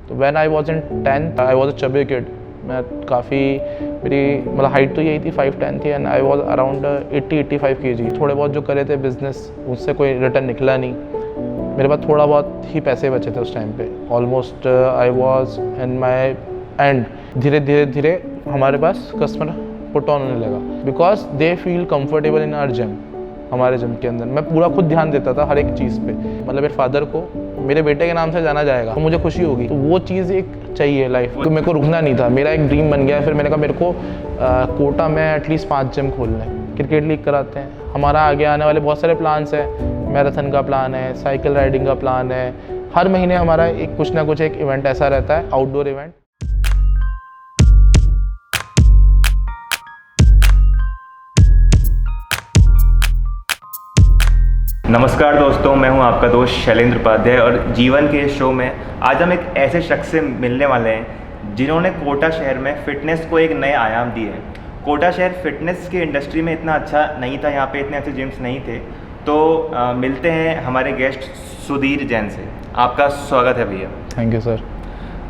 तो when I was in 10th I was a chubby kid. मैं काफ़ी मेरी मतलब हाइट तो यही थी 5'10" थी and I was around 80-85 kg। थोड़े बहुत जो करे थे बिजनेस उससे कोई रिटर्न निकला नहीं। मेरे पास थोड़ा बहुत ही पैसे बचे थे उस टाइम पे। Almost I was in my and. धीरे धीरे धीरे हमारे पास कस्टमर पुट ऑन होने लगा because they feel comfortable in our gym. हमारे जिम के अंदर मैं पूरा खुद ध्यान देता था हर एक चीज़ पे। मतलब मेरे फादर को मेरे बेटे के नाम से जाना जाएगा तो मुझे खुशी होगी। तो वो चीज़ एक चाहिए लाइफ तो मेरे को रुकना नहीं था। मेरा एक ड्रीम बन गया। फिर मैंने कहा मेरे को कोटा में एटलीस्ट 5 जिम खोलना है। क्रिकेट लीग कराते हैं। हमारा आगे आने वाले बहुत सारे प्लान्स हैं। मैराथन का प्लान है, साइकिल राइडिंग का प्लान है। हर महीने हमारा एक कुछ ना कुछ एक इवेंट ऐसा रहता है, आउटडोर इवेंट। नमस्कार दोस्तों, मैं हूं आपका दोस्त शैलेंद्र उपाध्याय और जीवन के शो में आज हम एक ऐसे शख्स से मिलने वाले हैं जिन्होंने कोटा शहर में फ़िटनेस को एक नए आयाम दिए हैं। कोटा शहर फ़िटनेस के इंडस्ट्री में इतना अच्छा नहीं था, यहाँ पे इतने अच्छे जिम्स नहीं थे। तो मिलते हैं हमारे गेस्ट सुधीर जैन से। आपका स्वागत है भैया। Thank you sir.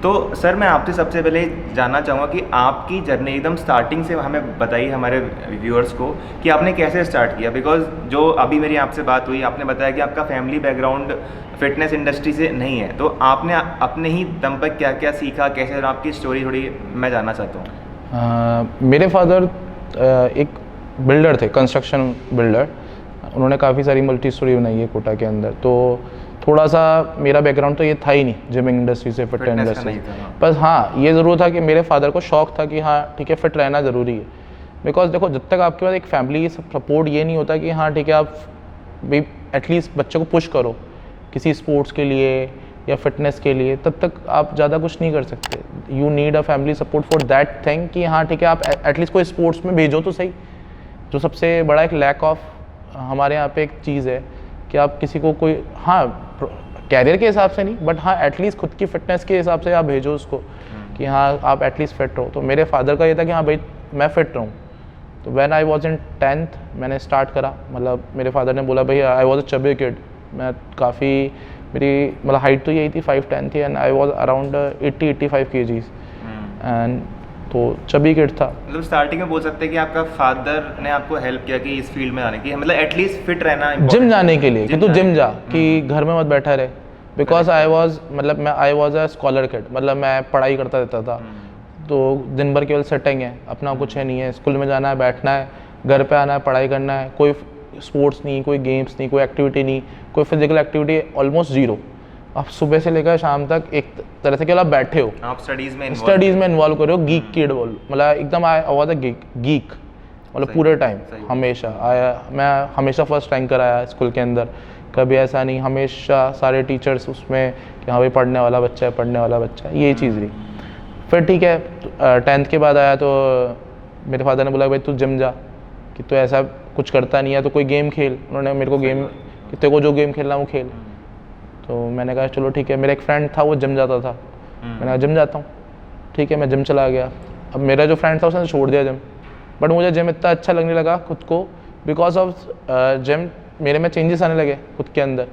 तो सर, मैं आपसे सबसे पहले जानना चाहूँगा कि आपकी जर्नी एकदम स्टार्टिंग से हमें बताइए, हमारे व्यूअर्स को, कि आपने कैसे स्टार्ट किया। बिकॉज जो अभी मेरी आपसे बात हुई, आपने बताया कि आपका फैमिली बैकग्राउंड फिटनेस इंडस्ट्री से नहीं है, तो आपने अपने ही दम पर क्या क्या सीखा, कैसे, आपकी स्टोरी थोड़ी मैं जानना चाहता हूँ। मेरे फादर एक बिल्डर थे, कंस्ट्रक्शन बिल्डर। उन्होंने काफ़ी सारी मल्टी स्टोरी बनाई है कोटा के अंदर। तो थोड़ा सा मेरा बैकग्राउंड तो ये था ही नहीं जिमिंग इंडस्ट्री से, फिटनेस इंडस्ट्री से। बस हाँ, ये ज़रूर था कि मेरे फादर को शौक था कि हाँ ठीक है, फिट रहना ज़रूरी है। बिकॉज देखो, जब तक आपके पास एक फैमिली सपोर्ट ये नहीं होता कि हाँ ठीक है, आप भी एटलीस्ट बच्चे को पुश करो किसी स्पोर्ट्स के लिए या फिटनेस के लिए, तब तक आप ज़्यादा कुछ नहीं कर सकते। You need a family support for that thing कि हाँ ठीक है, आप एटलीस्ट कोई स्पोर्ट्स में भेजो तो सही। जो सबसे बड़ा एक लैक ऑफ हमारे यहाँ पे एक चीज़ है कि आप किसी को कोई, हाँ कैरियर के हिसाब से नहीं, बट हाँ एटलीस्ट खुद की फिटनेस के हिसाब से आप भेजो उसको कि हाँ आप एटलीस्ट फिट रहो। तो मेरे फादर का ये था कि हाँ भाई मैं फिट रहूँ। तो when I was in 10th मैंने स्टार्ट करा। मतलब मेरे फादर ने बोला भाई, I was a chubby kid. मैं काफ़ी मेरी मतलब हाइट तो यही थी 5'10" थी and I was around 80-85 kg and तो चबी किड था। मतलब स्टार्टिंग में बोल सकते हैं कि आपका फादर ने आपको हेल्प किया कि इस फील्ड में आने की, मतलब एटलीस्ट फिट रहना, जिम जाने के लिए कि तू जिम जा, कि घर में मत बैठा रहे। बिकॉज आई वाज मतलब मैं I was a scholar kid. मतलब मैं पढ़ाई करता रहता था। तो दिन भर केवल सेटिंग है, अपना कुछ है नहीं है। स्कूल में जाना है, बैठना है, घर पे आना है, पढ़ाई करना है। कोई स्पोर्ट्स नहीं, कोई गेम्स नहीं, कोई एक्टिविटी नहीं, कोई फिजिकल एक्टिविटी ऑलमोस्ट जीरो। आप सुबह से लेकर शाम तक एक तरह से केवल आप बैठे हो, आप स्टडीज़ में इन्वॉल्व कर रहे हो। गीक किड बोल, मतलब एकदम आवाज़ है गीक। मतलब पूरे टाइम हमेशा आया, मैं हमेशा फर्स्ट रैंक कराया स्कूल के अंदर। कभी ऐसा नहीं, हमेशा सारे टीचर्स उसमें कि हाँ भाई पढ़ने वाला बच्चा है, पढ़ने वाला बच्चा है, ये चीज़ रही। फिर ठीक है, 10th के बाद आया तो मेरे फादर ने बोला भाई तू जिम जा, कि तू ऐसा कुछ करता नहीं है तो कोई गेम खेल। उन्होंने मेरे को गेम, कि तेरे को जो गेम खेलना वो खेल। तो मैंने कहा चलो ठीक है। मेरा एक फ्रेंड था, वो जिम जाता था। मैंने कहा जिम जाता हूँ, ठीक है। मैं जिम चला गया। अब मेरा जो फ्रेंड था उसने छोड़ दिया जिम, बट मुझे जिम इतना अच्छा लगने लगा खुद को। बिकॉज ऑफ जिम मेरे में चेंजेस आने लगे खुद के अंदर।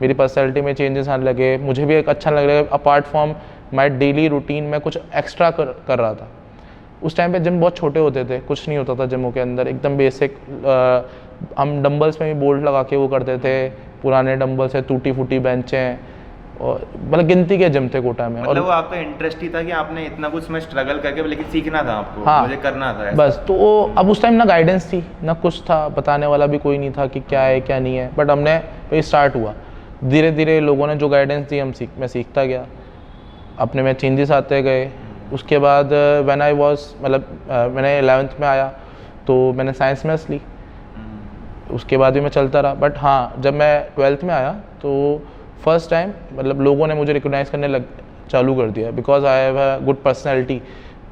मेरी पर्सनैलिटी में चेंजेस आने लगे, मुझे भी एक अच्छा लगने लगा। Apart from my daily routine में कुछ एक्स्ट्रा कर रहा था। उस टाइम पे जिम बहुत छोटे होते थे, कुछ नहीं होता था जिमों के अंदर, एकदम बेसिक। हम डंबल्स में भी बोल्ट लगा के वो करते थे, पुराने डंबल्स है, टूटी फूटी बेंचें, और मतलब गिनती के जिम थे कोटा में। मतलब वो आपका इंटरेस्ट ही था कि आपने इतना कुछ में स्ट्रगल करके, लेकिन सीखना था आपको। हाँ, मुझे करना था ऐसा। बस। तो अब उस टाइम ना गाइडेंस थी ना कुछ था, बताने वाला भी कोई नहीं था कि क्या है क्या नहीं है। बट हमने फिर स्टार्ट हुआ, धीरे धीरे लोगों ने जो गाइडेंस दी मैं सीखता गया, अपने में चेंजेस आते गए। उसके बाद व्हेन आई वाज मतलब मैंने 11th में आया तो मैंने साइंस मैथ्स ली। उसके बाद भी मैं चलता रहा। बट हाँ, जब मैं 12th में आया तो फर्स्ट टाइम मतलब लोगों ने मुझे रिकॉग्नाइज करने चालू कर दिया, because I have a good personality.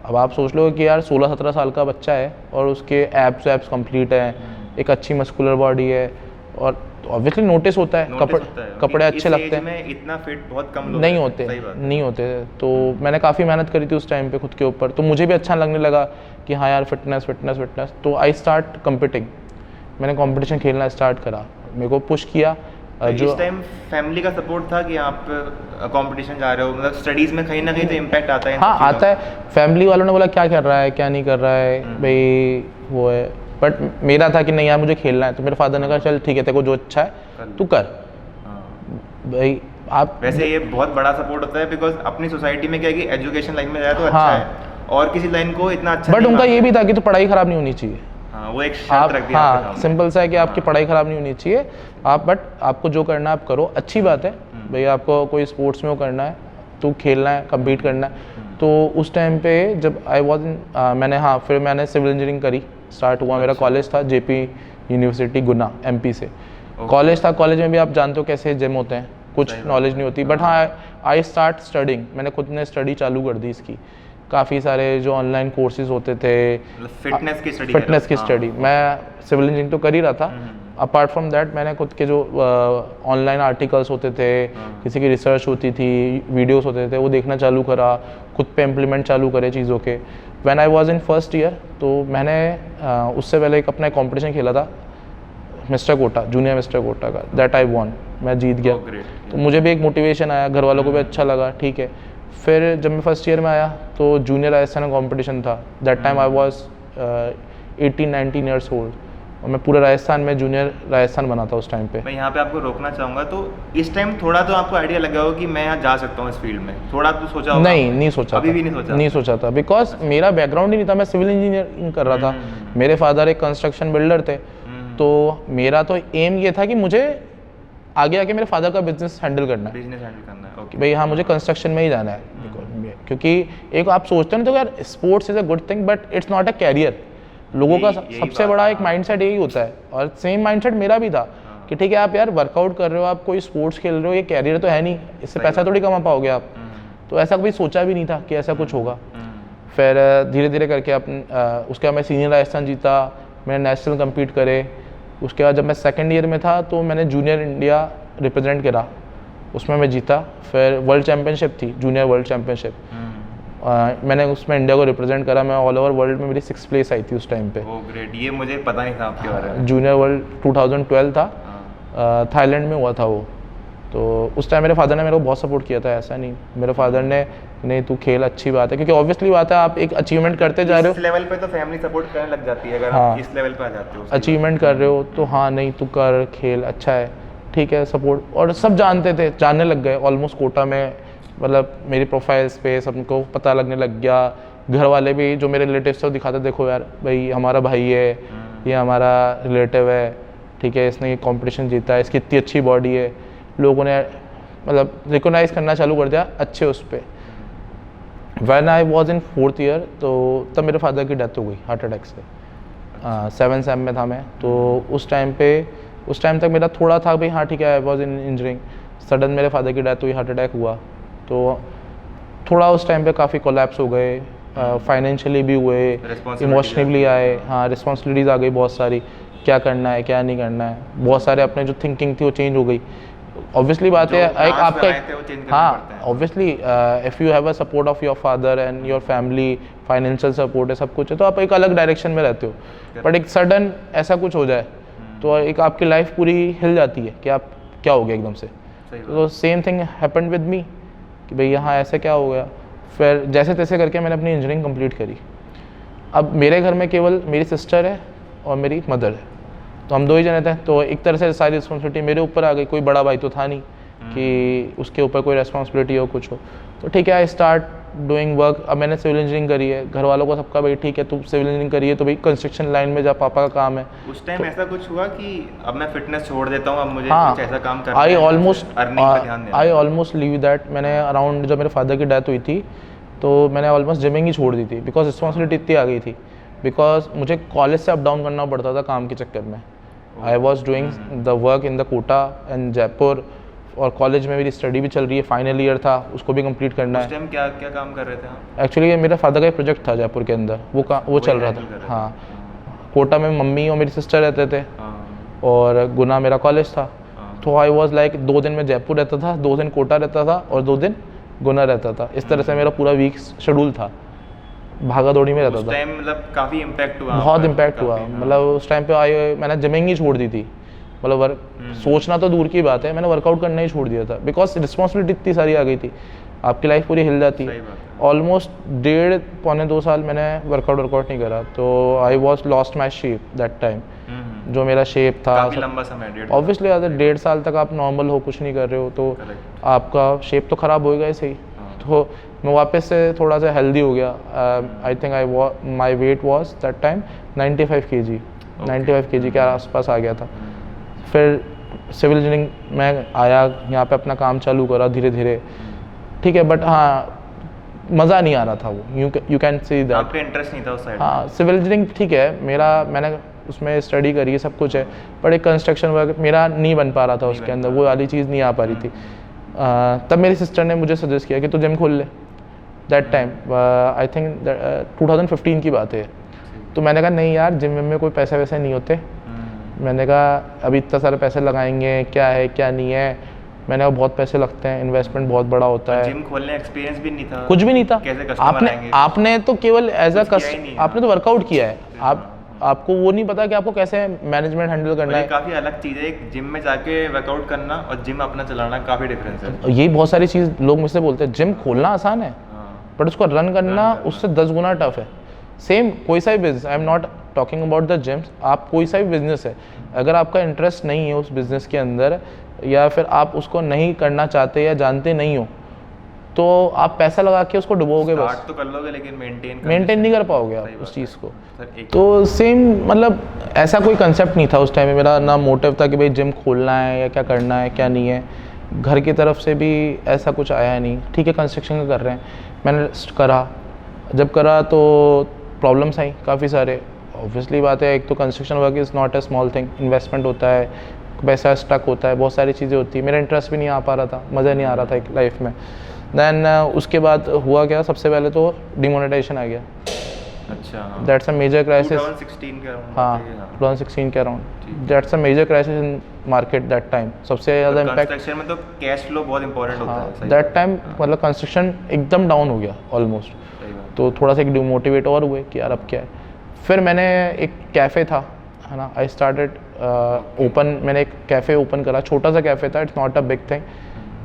अब आप सोच लो कि यार 16-17 साल का बच्चा है और उसके एब्स कंप्लीट है, एक अच्छी मस्कुलर बॉडी है, और ऑब्वियसली नोटिस होता है, कपड़े अच्छे लगते हैं। इतना फिट बहुत कम लोग नहीं होते। तो मैंने काफ़ी मेहनत करी थी उस टाइम पे खुद के ऊपर। तो मुझे भी अच्छा लगने लगा कि हाँ यार फिटनेस। तो आई स्टार्ट कम्पिटिंग। मैंने कंपटीशन खेलना स्टार्ट करा, मेरे को पुश किया तो इस टाइम फैमिली का सपोर्ट था कि आप कंपटीशन जा रहे हो, मतलब स्टडीज़ में कहीं ना कहीं तो इम्पैक्ट आता है? हाँ आता है। फैमिली वालों ने बोला क्या कर रहा है क्या नहीं कर रहा है भाई वो है, बट मेरा था कि नहीं यार मुझे खेलना है। तो मेरे फादर ने कहा चल ठीक है तेरे को जो अच्छा है तू कर भाई। आप वैसे ये बहुत बड़ा सपोर्ट होता है, बिकॉज अपनी सोसाइटी में क्या है कि एजुकेशन लाइन में जाए तो अच्छा हाँ। है, और किसी लाइन को इतना अच्छा बट नहीं उनका मानते। ये भी था कि तो पढ़ाई खराब नहीं होनी चाहिए। हाँ, वो एक शर्त आप रख दिया आपके हाँ सामने। सिंपल सा है कि आपकी पढ़ाई खराब नहीं होनी चाहिए आप, बट आपको जो करना है आप करो। अच्छी बात है भाई, आपको कोई स्पोर्ट्स में वो करना है तो खेलना है कम्पीट करना है। तो उस टाइम पे जब आई वॉज मैंने हाँ फिर मैंने सिविल इंजीनियरिंग करी, स्टार्ट हुआ मेरा कॉलेज था जेपी यूनिवर्सिटी गुना एमपी से कॉलेज था। कॉलेज में भी आप जानते हो कैसे जिम होते हैं, कुछ नॉलेज नहीं होती, बट हाँ आई स्टार्ट स्टडिंग। मैंने खुद ने स्टडी चालू कर दी इसकी। काफ़ी सारे जो ऑनलाइन कोर्सेज होते थे, फिटनेस की स्टडी मैं सिविल इंजीनियरिंग तो कर ही रहा था। अपार्ट फ्रॉम दैट मैंने खुद के जो ऑनलाइन आर्टिकल्स होते थे, किसी की रिसर्च होती थी, वीडियोस होते थे, वो देखना चालू करा, खुद पे इम्प्लीमेंट चालू करे चीज़ों के। When I was in first year तो मैंने उससे पहले एक अपना कंपटीशन खेला था mister Kota, junior mister Kota का, दैट आई वॉन, मैं जीत गया। तो मुझे भी एक मोटिवेशन आया, घर वालों को भी अच्छा लगा, ठीक है। फिर जब मैं फर्स्ट ईयर में आया तो जूनियर राजस्थान कॉम्पिटिशन था। That time I was 18-19 years old और मैं पूरे राजस्थान में जूनियर राजस्थान बना था उस टाइम पे। मैं यहाँ पे आपको रोकना चाहूँगा, तो इस टाइम थोड़ा तो आपको आइडिया लगा होगा कि मैं यहाँ जा सकता हूँ इस फील्ड में, थोड़ा तो सोचा होगा? नहीं सोचा, अभी था। भी नहीं सोचा? नहीं सोचा था, बिकॉज मेरा बैकग्राउंड ही नहीं था। मैं सिविल इंजीनियरिंग कर रहा था, मेरे फादर एक कंस्ट्रक्शन बिल्डर थे। तो मेरा तो एम ये था कि मुझे आगे आके मेरे फादर का बिजनेस हैंडल करना है, ओके भाई हाँ मुझे कंस्ट्रक्शन में ही जाना है। क्योंकि एक आप सोचते हैं तो यार sports is a good thing but it's not a career. लोगों का सबसे बड़ा एक माइंडसेट यही होता है, और सेम माइंडसेट मेरा भी था कि ठीक है आप यार वर्कआउट कर रहे हो, आप कोई स्पोर्ट्स खेल रहे हो, ये कैरियर तो है नहीं, इससे पैसा थोड़ी कमा पाओगे आप। तो ऐसा कभी सोचा भी नहीं था कि ऐसा कुछ होगा। फिर धीरे धीरे करके उसके बाद मैं सीनियर राजस्थान जीता, मैंने नेशनल कम्पीट करे। उसके बाद जब मैं सेकेंड ईयर में था तो मैंने जूनियर इंडिया रिप्रेजेंट करा, उसमें मैं जीता। फिर वर्ल्ड चैम्पियनशिप थी, जूनियर वर्ल्ड चैम्पियनशिप, मैंने उसमें इंडिया को रिप्रेजेंट करा। मैं ऑल ओवर वर्ल्ड में मेरी 6th प्लेस आई थी उस टाइम पे। ग्रेट, ये मुझे पता नहीं था आपके बारे में। जूनियर वर्ल्ड 2012 था, थाईलैंड में हुआ था वो। तो उस टाइम मेरे फादर ने मेरे को बहुत सपोर्ट किया था, ऐसा नहीं। मेरे फादर ने नहीं तू खेल, अच्छी बात है, क्योंकि ऑब्वियसली बात है आप एक अचीवमेंट करते जा रहे हो, इस लेवल पे तो फैमिली सपोर्ट करने लग जाती है अगर हाँ, आप इस लेवल पे आ जाते हो, अचीवमेंट कर रहे हो तो हाँ नहीं तू कर, खेल, अच्छा है, ठीक है, सपोर्ट। और सब जानते थे, जानने लग गए ऑलमोस्ट कोटा में, मतलब मेरी प्रोफाइल्स पे सबको पता लगने लग गया। घर वाले भी जो मेरे रिलेटिव्स थे वो दिखाते, देखो यार भाई हमारा भाई है, ये हमारा रिलेटिव है, ठीक है, इसने ये कॉम्पिटिशन जीता है, इसकी इतनी अच्छी बॉडी है। लोगों ने मतलब रिकोगनाइज करना चालू कर दिया अच्छे उस पर। When I was in 4th year तो तब मेरे फादर की डेथ हो गई हार्ट अटैक से। 7th सेम में था मैं, तो उस टाइम तक मेरा थोड़ा था भाई हाँ ठीक है, आई वाज इन इंजीनियरिंग। सडन मेरे फादर की डेथ हुई, हार्ट अटैक हुआ, तो थोड़ा उस टाइम पे काफ़ी कोलैप्स हो गए, फाइनेंशियली भी हुए, इमोशनली आए, हाँ रिस्पॉन्सिबिलिटीज़ आ गई बहुत सारी, क्या करना है क्या नहीं करना है, बहुत सारे अपने जो थिंकिंग थी वो चेंज हो गई। ऑब्वियसली बात है एक आपका, हाँ obviously if you have a support of your father and your family, financial support है, सब कुछ है, तो आप एक अलग डायरेक्शन में रहते हो। बट एक सडन ऐसा कुछ हो जाए तो एक आपकी लाइफ पूरी हिल जाती है कि आप क्या हो गया एकदम से। तो same thing happened with me कि भाई यहाँ ऐसे क्या हो गया। फिर जैसे तैसे करके मैंने अपनी इंजीनियरिंग कंप्लीट करी। अब मेरे घर में केवल मेरी सिस्टर है और मेरी मदर है, तो हम 2 ही जने थे। तो एक तरह से सारी रिस्पॉन्सिबिलिटी मेरे ऊपर आ गई, कोई बड़ा भाई तो था नहीं कि उसके ऊपर कोई रिस्पॉन्सिबिलिटी हो कुछ हो। तो ठीक है, आई स्टार्ट डूइंग वर्क। अब मैंने सिविल इंजीनियरिंग करी है, घर वालों को सबका भाई ठीक है तू सिविल इंजीनियरिंग करी है तो भाई कंस्ट्रक्शन लाइन में जा, पापा का काम है। उस टाइम ऐसा कुछ हुआ कि अब मैं फिटनेस छोड़ देता हूँ, अब मुझे हाँ, कुछ ऐसा काम करना है, आई ऑलमोस्ट लीव दैट। मैंने अराउंड जब मेरे फादर की डेथ हुई थी तो मैंने ऑलमोस्ट जिमिंग ही छोड़ दी थी, बिकॉज रिस्पॉन्सिबिलिटी इतनी आ गई थी। बिकॉज मुझे कॉलेज से अप डाउन करना पड़ता था काम के चक्कर में। I was doing the work in the Kota and Jaipur, और कॉलेज में मेरी स्टडी भी चल रही है, फाइनल ईयर था, उसको भी कंप्लीट करना है। उस टाइम क्या क्या काम कर रहे थे आप? एक्चुअली ये मेरा फादर का एक प्रोजेक्ट था जयपुर के अंदर, वो चल रहा था। हाँ, कोटा में मम्मी और मेरी सिस्टर रहते थे और गुना मेरा कॉलेज था। तो आई वॉज लाइक 2 दिन में जयपुर रहता था, 2 दिन कोटा रहता था और 2 दिन गुना रहता था। इस तरह से मेरा पूरा वीक शेड्यूल था, भागा दौड़ी में रहता था। उस टाइम मतलब काफ़ी इम्पैक्ट हुआ? बहुत इम्पैक्ट हुआ, मतलब उस टाइम पे मैंने जिमिंग ही छोड़ दी थी मतलब वर्क सोचना तो दूर की बात है, मैंने वर्कआउट करना ही छोड़ दिया था बिकॉज रिस्पॉन्सिबिलिटी इतनी सारी आ गई थी, आपकी लाइफ पूरी हिल जाती है। ऑलमोस्ट 1.5-2 साल मैंने वर्कआउट नहीं करा, तो I was lost my shape that time. जो मेरा शेप था काफी लंबा समय, ऑब्वियसली 1.5 साल तक आप नॉर्मल हो, कुछ नहीं कर रहे हो, तो आपका शेप तो ख़राब होएगा ही सही। तो मैं वापस से थोड़ा सा हेल्दी हो गया। I think my weight was that time 95 kg, 95 kg के आसपास आ गया था। फिर सिविल इंजीनियरिंग में आया, यहाँ पे अपना काम चालू करा धीरे धीरे, ठीक है, बट हाँ मज़ा नहीं आ रहा था वो, यू कैन सी दैट। आपका इंटरेस्ट नहीं था उस साइड? हाँ, सिविल इंजीनियरिंग ठीक है, मैंने उसमें स्टडी करी है, सब कुछ है, बट एक कंस्ट्रक्शन वर्क मेरा नहीं बन पा रहा था उसके अंदर, वो वाली चीज़ नहीं आ पा रही थी। तब मेरी सिस्टर ने मुझे सजेस्ट किया कि तू जिम खोल ले। दैट टाइम आई थिंक 2015 की बात है। तो मैंने कहा नहीं यार, जिम में कोई पैसे वैसे नहीं होते। मैंने कहा अभी इतना सारे पैसे लगाएंगे, क्या है क्या नहीं है। मैंने कहा बहुत पैसे लगते हैं, इन्वेस्टमेंट बहुत बड़ा होता है। जिम खोलने एक्सपीरियंस भी नहीं था, कुछ भी नहीं था। कैसे कस्टमर आएंगे? आपने तो केवल एज अ आपने तो वर्कआउट किया है, आपको वो नहीं पता कि आपको कैसे मैनेजमेंट हैंडल करना है। काफ़ी अलग चीज़ है, एक जिम में जाके वर्कआउट करना और जिम अपना चलाना काफ़ी डिफरेंस है। यही बहुत सारी चीज़ लोग मुझसे बोलते हैं, जिम खोलना आसान है बट उसको रन करना उससे 10 गुना टफ है। सेम कोई सा भी business, I am not talking about the gyms, आप कोई सा भी बिजनेस है, अगर आपका इंटरेस्ट नहीं है उस बिज़नेस के अंदर, या फिर आप उसको नहीं करना चाहते या जानते नहीं हो, तो आप पैसा लगा के उसको डुबोगे, बस तो कर लोगे लेकिन मेंटेन नहीं कर पाओगे आप उस चीज़ को। तो सेम मतलब ऐसा कोई कंसेप्ट नहीं था उस टाइम में, मेरा ना मोटिव था कि भाई जिम खोलना है या क्या करना है क्या नहीं है। घर की तरफ से भी ऐसा कुछ आया नहीं, ठीक है कंस्ट्रक्शन का कर रहे हैं, मैंने करा। जब करा तो प्रॉब्लम्स आई काफ़ी सारे, ऑब्वियसली बात है, एक तो construction work is not a small thing, investment होता है, पैसा स्टक होता है, बहुत सारी चीज़ें होती है। मेरा इंटरेस्ट भी नहीं आ पा रहा था, मज़ा नहीं आ रहा था एक लाइफ में। देन उसके बाद हुआ क्या, सबसे पहले तो डिमोनेटाइजेशन आ गया। अच्छा, दैट्स अ मेजर क्राइसिस। 2016 के अराउंड। हाँ, 2016 के around. That's a major crisis in market that time. सबसे ज़्यादा इम्पैक्ट कंस्ट्रक्शन में तो कैश फ्लो बहुत इंपॉर्टेंट होता है दैट टाइम, मतलब कंस्ट्रक्शन एकदम डाउन हो गया ऑलमोस्ट। तो थोड़ा सा एक डिमोटिवेट और हुए कि यार अब क्या है। फिर मैंने एक कैफ़े था, है ना, आई स्टार्टेड मैंने एक कैफ़े ओपन करा, छोटा सा कैफ़े था, it's not a big thing.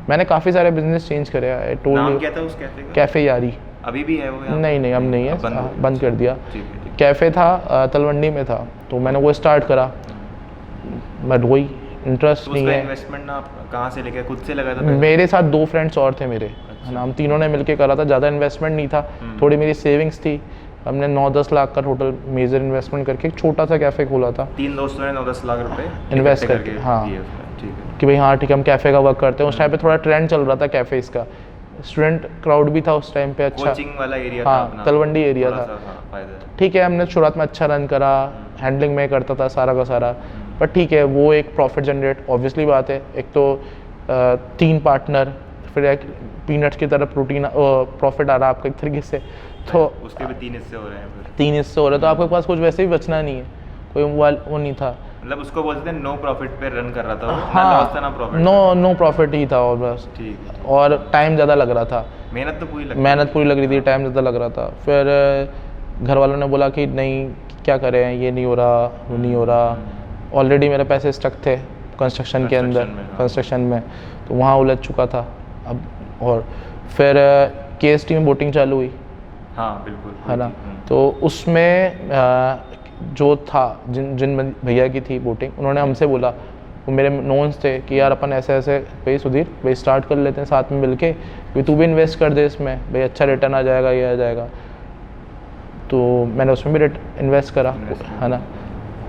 मैंने काफ़ी सारे बिजनेस चेंज करे। आई टोल्ड नाम क्या था उस कैफ़े का? कैफ़े यारी। अभी भी है वो? नहीं अब नहीं है, बंद कर दिया। कैफ़े था तलवंडी में था, तो मैंने वो स्टार्ट करा, बट वही इंटरेस्ट नहीं है। इन्वेस्टमेंट ना कहाँ से लेके, खुद से लगा था? मेरे साथ 2 फ्रेंड्स और थे मेरे, है ना, हम तीनों ने मिलके करा था। ज़्यादा इन्वेस्टमेंट नहीं था, थोड़ी मेरी सेविंग्स थी। हमने 9-10 लाख का टोटल मेजर इन्वेस्टमेंट करके एक छोटा सा कैफ़े खोला था। 3 दोस्तों ने 9-10 लाख रुपए इन्वेस्ट करके, हाँ, कि भाई हाँ ठीक है हम कैफ़े का वर्क करते हैं। उस टाइम पे थोड़ा ट्रेंड चल रहा था कैफ़ेज़ का, स्टूडेंट क्राउड भी था उस टाइम पे, अच्छा कोचिंग वाला एरिया था हाँ, अपना, तलवंडी एरिया था। ठीक है, हमने शुरुआत में अच्छा रन करा, हैंडलिंग में करता था सारा का सारा, बट ठीक है वो एक प्रॉफिट जनरेट, ऑब्वियसली बात है, एक तो 3 पार्टनर, फिर एक पीनट्स की तरह प्रोटीन प्रॉफिट आ रहा है आपका एक तरीके से, तो उसके भी 3 हिस्से हो रहे हैं। फिर 3 हिस्से हो रहे, तो आपके पास कुछ वैसे भी बचना नहीं है, कोई वो नहीं था। मतलब उसको बोलते हैं नो प्रॉफिट पे रन कर रहा था, हाँ, ना लॉस था ना प्रॉफिट, नो प्रॉफिट ही था, और बस ठीक है। और टाइम ज़्यादा लग रहा था, मेहनत पूरी लग रही थी, टाइम ज़्यादा लग रहा था। फिर घर वालों ने बोला कि नहीं क्या करें, ये नहीं हो रहा वो नहीं हो रहा। ऑलरेडी मेरे पैसे स्टक थे कंस्ट्रक्शन के अंदर, कंस्ट्रक्शन में, तो वहाँ उलझ चुका था अब। और फिर KST में बोटिंग चालू हुई, हाँ बिल्कुल, है ना, तो उसमें जो था जिन भैया की थी बोटिंग, उन्होंने हमसे बोला, वो मेरे नोन्स थे कि यार अपन ऐसे ऐसे, भाई सुधीर भाई स्टार्ट कर लेते हैं साथ में मिलके, कि तू भी इन्वेस्ट कर दे इसमें, भाई अच्छा रिटर्न आ जाएगा, ये आ जाएगा। तो मैंने उसमें भी इन्वेस्ट करा, है ना।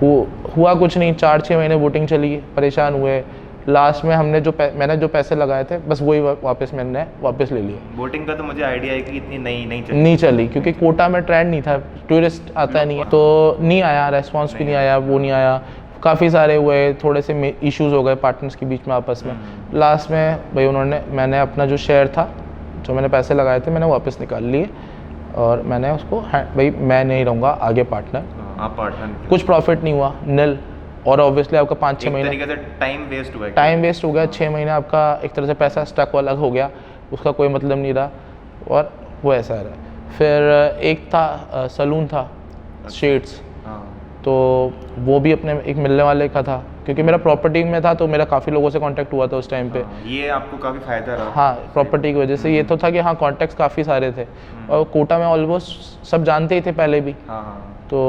हुआ कुछ नहीं, 4-6 महीने बोटिंग चली, परेशान हुए। लास्ट में हमने मैंने जो पैसे लगाए थे बस वही मैंने वापस ले लिए। बोटिंग का तो मुझे आइडिया है कि इतनी नहीं चली क्योंकि कोटा में ट्रेंड नहीं था, टूरिस्ट आता नहीं है, तो नहीं आया, रेस्पॉन्स भी नहीं आया, वो नहीं आया। काफ़ी सारे हुए, थोड़े से इश्यूज हो गए पार्टनर्स के बीच में आपस में। लास्ट में भाई मैंने अपना जो शेयर था, जो मैंने पैसे लगाए थे, मैंने वापस निकाल लिए, और मैंने उसको भाई मैं नहीं रहूँगा आगे पार्टनर। आप पार्टनर, कुछ प्रॉफिट नहीं हुआ, निल। और ऑब्वियसली आपका 5-6 महीने टाइम वेस्ट हो गया, 6 महीने आपका एक तरह से पैसा स्टक वाला हो गया, उसका कोई मतलब नहीं रहा, और वो ऐसा रहा। फिर एक था सलून था, शेड्स, तो वो भी अपने एक मिलने वाले का था क्योंकि मेरा प्रॉपर्टी में था तो मेरा काफ़ी लोगों से कांटेक्ट हुआ था उस टाइम पे। ये आपको काफ़ी फ़ायदा रहा। हाँ, प्रॉपर्टी की वजह से ये तो था कि हाँ कॉन्टैक्ट्स काफ़ी सारे थे और कोटा में ऑलमोस्ट सब जानते ही थे पहले भी। तो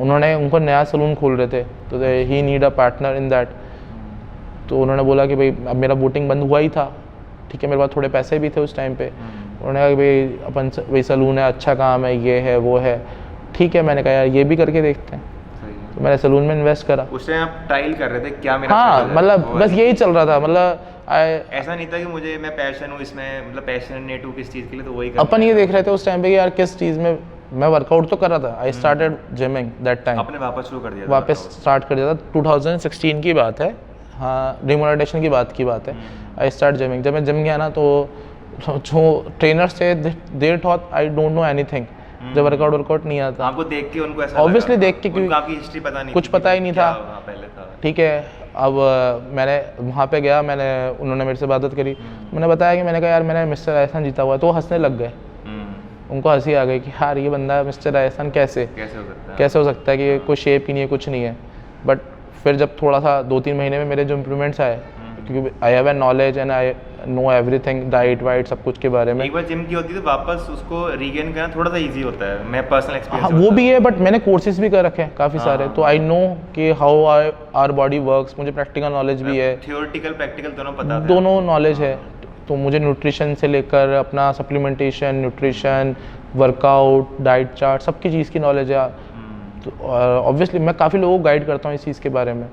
उन्होंने उनको नया सलून खोल रहे थे तो he need a partner in that. तो उन्होंने बोला कि भाई अब मेरा वोटिंग बंद हुआ ही था, ठीक है, मेरे पास थोड़े पैसे भी थे उस टाइम पे। उन्होंने कहा कि भाई अपन वही सलून है, अच्छा काम है, ये है वो है, ठीक है। मैंने कहा यार ये भी करके देखते हैं, तो मैंने सलून में इन्वेस्ट करा। उस टाइम आप ट्रायल कर रहे थे क्या मेरा? हाँ, मतलब बस यही चल रहा था, मतलब ऐसा नहीं था कि मुझे मैं पैशन हूँ इसमें, मतलब पैशनेट हूँ किस चीज़ के लिए, तो वही अपन ये देख रहे थे उस टाइम पे कि यार किस चीज़ में मैं वर्कआउट तो कर रहा था। I started gymming that time. आपने वापस शुरू कर दिया? वापस स्टार्ट कर दिया था, 2016 की बात है। हाँ, डिमोनेटाइजेशन की बात है। I start gymming. जब मैं जिम गया ना तो जो ट्रेनर्स थे they thought I don't know anything. जब वर्कआउट नहीं आता, आपको देख के उनको ऐसा ऑब्वियसली देख के, क्योंकि आपकी हिस्ट्री पता नहीं, कुछ पता ही नहीं था पहले था, ठीक है। अब मैंने वहाँ पे गया, उन्होंने मेरे से बात करी, मैंने बताया कि मैंने कहा यार मैंने मिस्टर राजस्थान जीता हुआ है। तो वो हंसने लग गए, उनको हंसी आ गई कि यार ये बंदा मिस्टर राजस्थान कैसे हो सकता है कि कोई शेप ही नहीं है, कुछ नहीं है। बट फिर जब थोड़ा सा 2-3 महीने में मेरे जो इम्प्रूवमेंट्स आए, क्योंकि I have a knowledge and I know everything, diet white सब कुछ के बारे में। एक बार जिम की होती है तो वापस उसको रीगेन करना थोड़ा सा इजी होता है, मैं पर्सनल एक्सपीरियंस। हाँ, वो भी है, बट मैंने कोर्सेज भी कर रखे हैं काफ़ी सारे, तो आई नो कि हाउ आवर बॉडी वर्क्स। मुझे प्रैक्टिकल नॉलेज भी है, थियोरेटिकल प्रैक्टिकल दोनों पता है, दोनों नॉलेज है। तो मुझे न्यूट्रिशन से लेकर अपना supplementation, nutrition, workout, diet chart, सबकी चीज़ की नॉलेज है। तो ऑब्वियसली मैं काफ़ी लोगों को गाइड करता हूँ इस चीज़ के बारे में।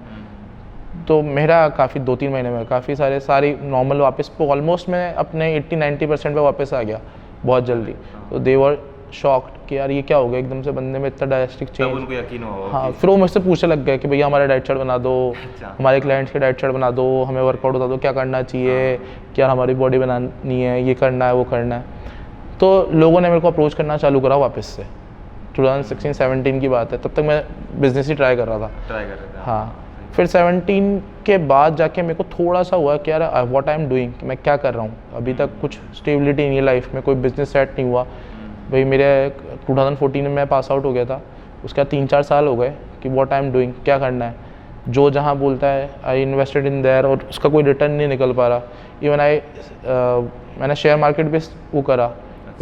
तो मेरा काफ़ी 2-3 महीने में काफ़ी सारी नॉर्मल वापस ऑलमोस्ट मैं अपने 80-90% पे वापस आ गया बहुत जल्दी। तो दे वर शॉक्ड कि यार ये क्या हो गया एकदम से बंदे में इतना ड्रास्टिक चेंज। उनको यकीन हुआ। हाँ, फिर वो मुझसे पूछने लग गए कि भैया हमारा डाइट चार्ट बना दो, हमारे क्लाइंट्स के डाइट चार्ट बना दो, हमें वर्कआउट बता दो क्या करना चाहिए, क्या हमारी बॉडी बनानी है, ये करना है वो करना है। तो लोगों ने मेरे को अप्रोच करना चालू करा वापस से। 2016-17 की बात है, तब तक मैं बिजनेस ही ट्राई कर रहा था। हाँ, फिर 17 के बाद जाके मेरे को थोड़ा सा हुआ कि यार व्हाट आई एम डूइंग, मैं क्या कर रहा हूँ। अभी तक कुछ स्टेबिलिटी नहीं है लाइफ में, कोई बिजनेस सेट नहीं हुआ। भाई मेरे 2014 में मैं पास आउट हो गया था, उसके बाद 3-4 साल हो गए कि व्हाट आई एम डूइंग, क्या करना है। जो जहाँ बोलता है आई इन्वेस्टेड इन देयर और उसका कोई रिटर्न नहीं निकल पा रहा। इवन मैंने शेयर मार्केट भी वो करा,